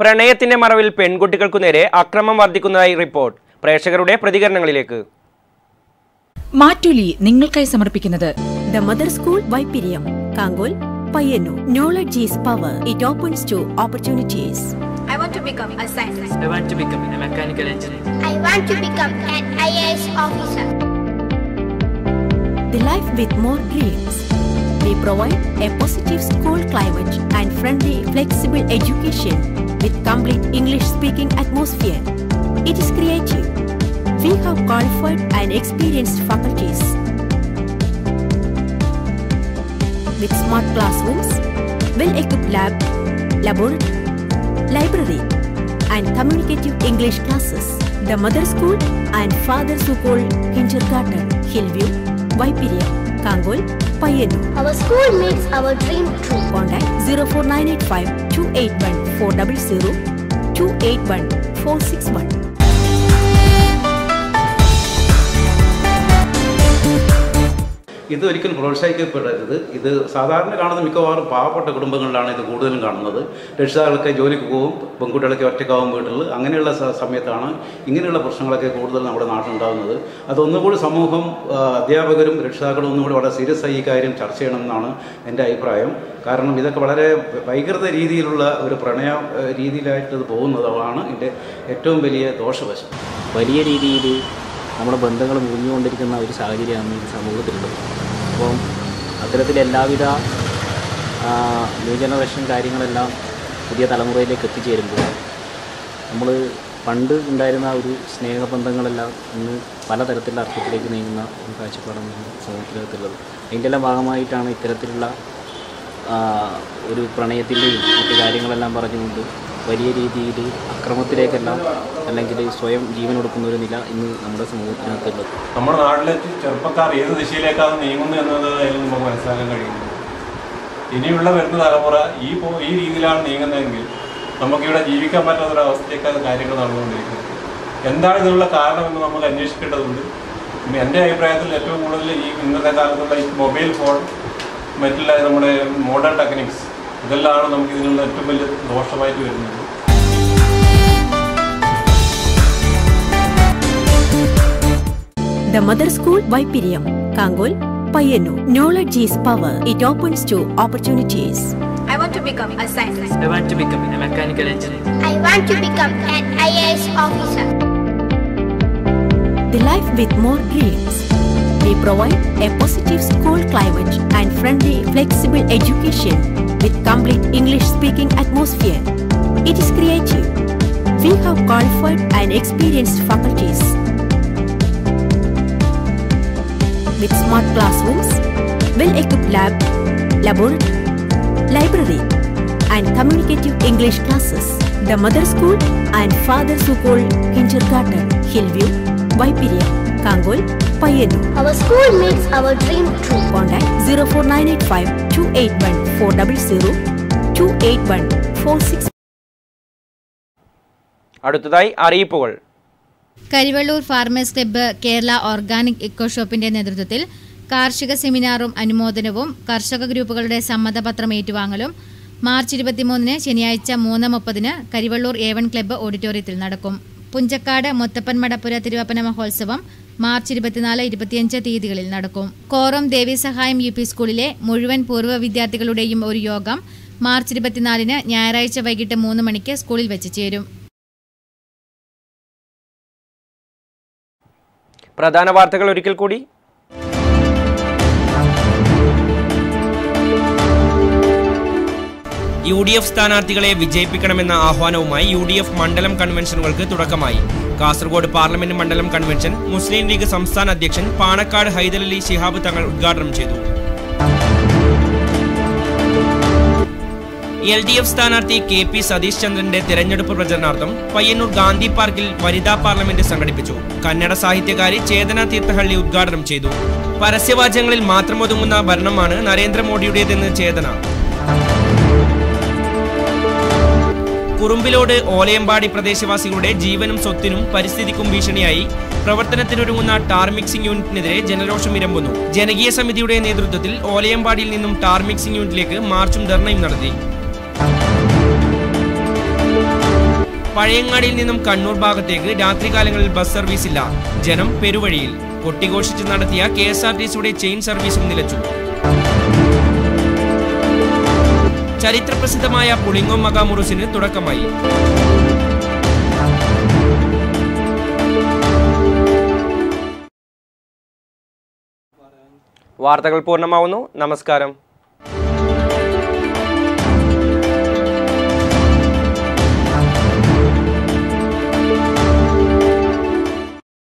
പ്രണയത്തിന്റെ മറവിൽ പെൺകുട്ടികൾക്കു നേരെ അക്രമം വർദ്ധിക്കുന്നതായി റിപ്പോർട്ട്. പ്രേക്ഷകരുടെ പ്രതികരണങ്ങളിലേക്ക്. മാറ്റൊലി നിങ്ങൾക്കായി സമർപ്പിക്കുന്നത് The Mother School Vaipiriyam, Kankol, Payyanur. Knowledge is power. It opens to opportunities. I want to become a scientist. I want to become a mechanical engineer. I want to become an IAS officer. The life with more dreams. We provide a positive school climate and friendly, flexible education with complete English-speaking atmosphere. It is creative. We have qualified and experienced faculties. With smart classrooms, well-equipped lab, laboratory, library, and communicative English classes. The Mother School and Father School Kindergarten, Hillview, Vaipiria, Kangol, Payyanur. Our school makes our dream true. Contact 04985 281 400 281 461. ഇത് ഒരിക്കലും പ്രോത്സാഹിക്കപ്പെടരുത്. ഇത് സാധാരണ കാണുന്ന മിക്കവാറും പാവപ്പെട്ട കുടുംബങ്ങളിലാണ് ഇത് കൂടുതലും കാണുന്നത്. രക്ഷിതാക്കളൊക്കെ ജോലിക്ക് പോകും, പെൺകുട്ടികളൊക്കെ ഒറ്റക്കാവും വീട്ടിൽ. അങ്ങനെയുള്ള സമയത്താണ് ഇങ്ങനെയുള്ള പ്രശ്നങ്ങളൊക്കെ കൂടുതൽ നമ്മുടെ നാട്ടിലുണ്ടാകുന്നത്. അതൊന്നുകൂടി സമൂഹം, അധ്യാപകരും രക്ഷിതാക്കളും ഒന്നുകൂടി വളരെ സീരിയസ് ആയി ഈ കാര്യം ചർച്ച ചെയ്യണമെന്നാണ് എൻ്റെ അഭിപ്രായം. കാരണം ഇതൊക്കെ വളരെ വൈകൃത രീതിയിലുള്ള ഒരു പ്രണയ രീതിയിലായിട്ട് ഇത് പോകുന്നതാണ് ഇതിൻ്റെ ഏറ്റവും വലിയ ദോഷവശം. വലിയ രീതിയിൽ നമ്മുടെ ബന്ധങ്ങൾ മുറിഞ്ഞുകൊണ്ടിരിക്കുന്ന ഒരു സാഹചര്യമാണ് ഈ സമൂഹത്തിലുള്ളത്. അപ്പം അത്തരത്തിൽ എല്ലാവിധ ന്യൂ ജനറേഷൻ കാര്യങ്ങളെല്ലാം പുതിയ തലമുറയിലേക്ക് എത്തിച്ചേരുമ്പോൾ നമ്മൾ പണ്ട് ഉണ്ടായിരുന്ന ഒരു സ്നേഹബന്ധങ്ങളെല്ലാം ഇന്ന് പലതരത്തിലുള്ള അർത്ഥത്തിലേക്ക് നീങ്ങുന്ന ഒരു കാഴ്ചപ്പാടാണ് സമൂഹത്തിനകത്തുള്ളത്. അതിൻ്റെ എല്ലാം ഭാഗമായിട്ടാണ് ഇത്തരത്തിലുള്ള ഒരു പ്രണയത്തിൻ്റെയും മറ്റു കാര്യങ്ങളെല്ലാം പറഞ്ഞുകൊണ്ട് വലിയ രീതിയിൽ അക്രമത്തിലേക്കെല്ലാം അല്ലെങ്കിൽ സ്വയം ജീവൻ കൊടുക്കുന്ന ഒരു നില ഇന്ന് നമ്മുടെ സമൂഹത്തിനകത്തുള്ളത്. നമ്മുടെ നാട്ടിലെ ചെറുപ്പക്കാർ ഏത് ദിശയിലേക്കാണ് നീങ്ങുന്നത് എന്നത് അതിൽ നമുക്ക് മനസ്സിലാക്കാൻ കഴിയുന്നു. ഇനിയുള്ള വരുന്ന തലമുറ ഈ രീതിയിലാണ് നീങ്ങുന്നതെങ്കിൽ നമുക്കിവിടെ ജീവിക്കാൻ പറ്റാത്തൊരവസ്ഥയൊക്കെ കാര്യങ്ങൾ നടന്നുകൊണ്ടിരിക്കുന്നത്. എന്താണ് ഇതിനുള്ള കാരണമെന്ന് നമുക്ക് അന്വേഷിക്കേണ്ടതുണ്ട്. എൻ്റെ അഭിപ്രായത്തിൽ ഏറ്റവും കൂടുതൽ ഈ ഇന്നത്തെ കാലത്തുള്ള ഈ മൊബൈൽ ഫോൺ, മറ്റുള്ള നമ്മുടെ മോഡേൺ ടെക്നിക്സ്, ഇതെല്ലാം നമുക്ക് ഇതിനുള്ള ഏറ്റവും വലിയ ദോഷമായിട്ട് വരുന്നത്. The Mother School Vaipiriam, Kangol, Payyanur. Knowledge is power. It opens to opportunities. I want to become a scientist. I want to become a mechanical engineer. I want to become an IAS officer. The life with more dreams. We provide a positive school climate and friendly, flexible education with complete English-speaking atmosphere. It is creative. We have qualified and experienced faculties. With smart classrooms, well-equipped lab, laboratory, library, and communicative English classes. The Mother School and Father School Kindergarten, Hillview, Vaipiriam, Kangol, Payyanur. Our school makes our dream true. Contact 04985 281 400 281 46. അടുത്തതായി അറിയിപ്പുകൾ. Karivellur farmers club Kerala organic eco ഷോപ്പിന്റെ നേതൃത്വത്തിൽ കാർഷിക സെമിനാറും അനുമോദനവും കർഷക ഗ്രൂപ്പുകളുടെ സമ്മതപത്രം ഏറ്റുവാങ്ങലും March 23 ശനിയാഴ്ച 3:30 Karivellur A1 club ഓഡിറ്റോറിയത്തിൽ നടക്കും. പുഞ്ചക്കാട് മുത്തപ്പൻ മടപ്പുര തിരുവപ്പന മഹോത്സവം മാർച്ച് 24-25 തീയതികളിൽ നടക്കും. കോറം ദേവീസഹായം UP സ്കൂളിലെ മുഴുവൻ പൂർവ്വ വിദ്യാർത്ഥികളുടെയും ഒരു യോഗം മാർച്ച് 24 ഞായറാഴ്ച വൈകിട്ട് 3 മണിക്ക് സ്കൂളിൽ വെച്ച് ചേരും. പ്രധാന വാർത്തകൾ ഒരിക്കൽ കൂടി. UDF സ്ഥാനാർത്ഥികളെ വിജയിപ്പിക്കണമെന്ന ആഹ്വാനവുമായി UDF മണ്ഡലം കൺവെൻഷനുകൾക്ക് തുടക്കമായി. കാസർഗോഡ് പാർലമെന്റ് മണ്ഡലം കൺവെൻഷൻ മുസ്ലിം ലീഗ് സംസ്ഥാന അധ്യക്ഷൻ പാണക്കാട് ഹൈദരലി ശിഹാബ് തങ്ങൾ ഉദ്ഘാടനം ചെയ്തു. LDF സ്ഥാനാർത്ഥി KP സതീഷ് ചന്ദ്രന്റെ തെരഞ്ഞെടുപ്പ് പ്രചരണാർത്ഥം പയ്യന്നൂർ ഗാന്ധി പാർക്കിൽ വനിതാ പാർലമെന്റ് സംഘടിപ്പിച്ചു. കന്നഡ സാഹിത്യകാരി ചേതന തീർത്ഥഹള്ളി ഉദ്ഘാടനം ചെയ്തു. പരസ്യവാചകങ്ങളിൽ മാത്രം ഒതുങ്ങുന്ന ഭരണമാണ് നരേന്ദ്രമോദിയുടേതെന്ന് ചേതന. കുറുമ്പിലോട് ഓലയമ്പാടി പ്രദേശവാസികളുടെ ജീവനും സ്വത്തിനും പരിസ്ഥിതിക്കും ഭീഷണിയായി പ്രവർത്തനത്തിനൊരുങ്ങുന്ന ടാർ മിക്സിംഗ് യൂണിറ്റിനെതിരെ ജനരോഷം ഇരമ്പുന്നു. ജനകീയ സമിതിയുടെ നേതൃത്വത്തിൽ ഓലയമ്പാടിയിൽ നിന്നും ടാർ മിക്സിംഗ് യൂണിറ്റിലേക്ക് മാർച്ചും ധർണയും നടത്തി. പഴയങ്ങാടിയിൽ നിന്നും കണ്ണൂർ ഭാഗത്തേക്ക് രാത്രികാലങ്ങളിൽ ബസ് സർവീസ് ഇല്ല. ജനം പെരുവഴിയിൽ. കൊട്ടിഘോഷിച്ച് നടത്തിയ KSRTCയുടെ ചെയിൻ സർവീസും നിലച്ചു. ചരിത്രപ്രസിദ്ധമായ പുളിങ്ങോം മകാമുറുസിന് തുടക്കമായി. വാർത്തകൾ പൂർണ്ണമാവുന്നു. നമസ്കാരം.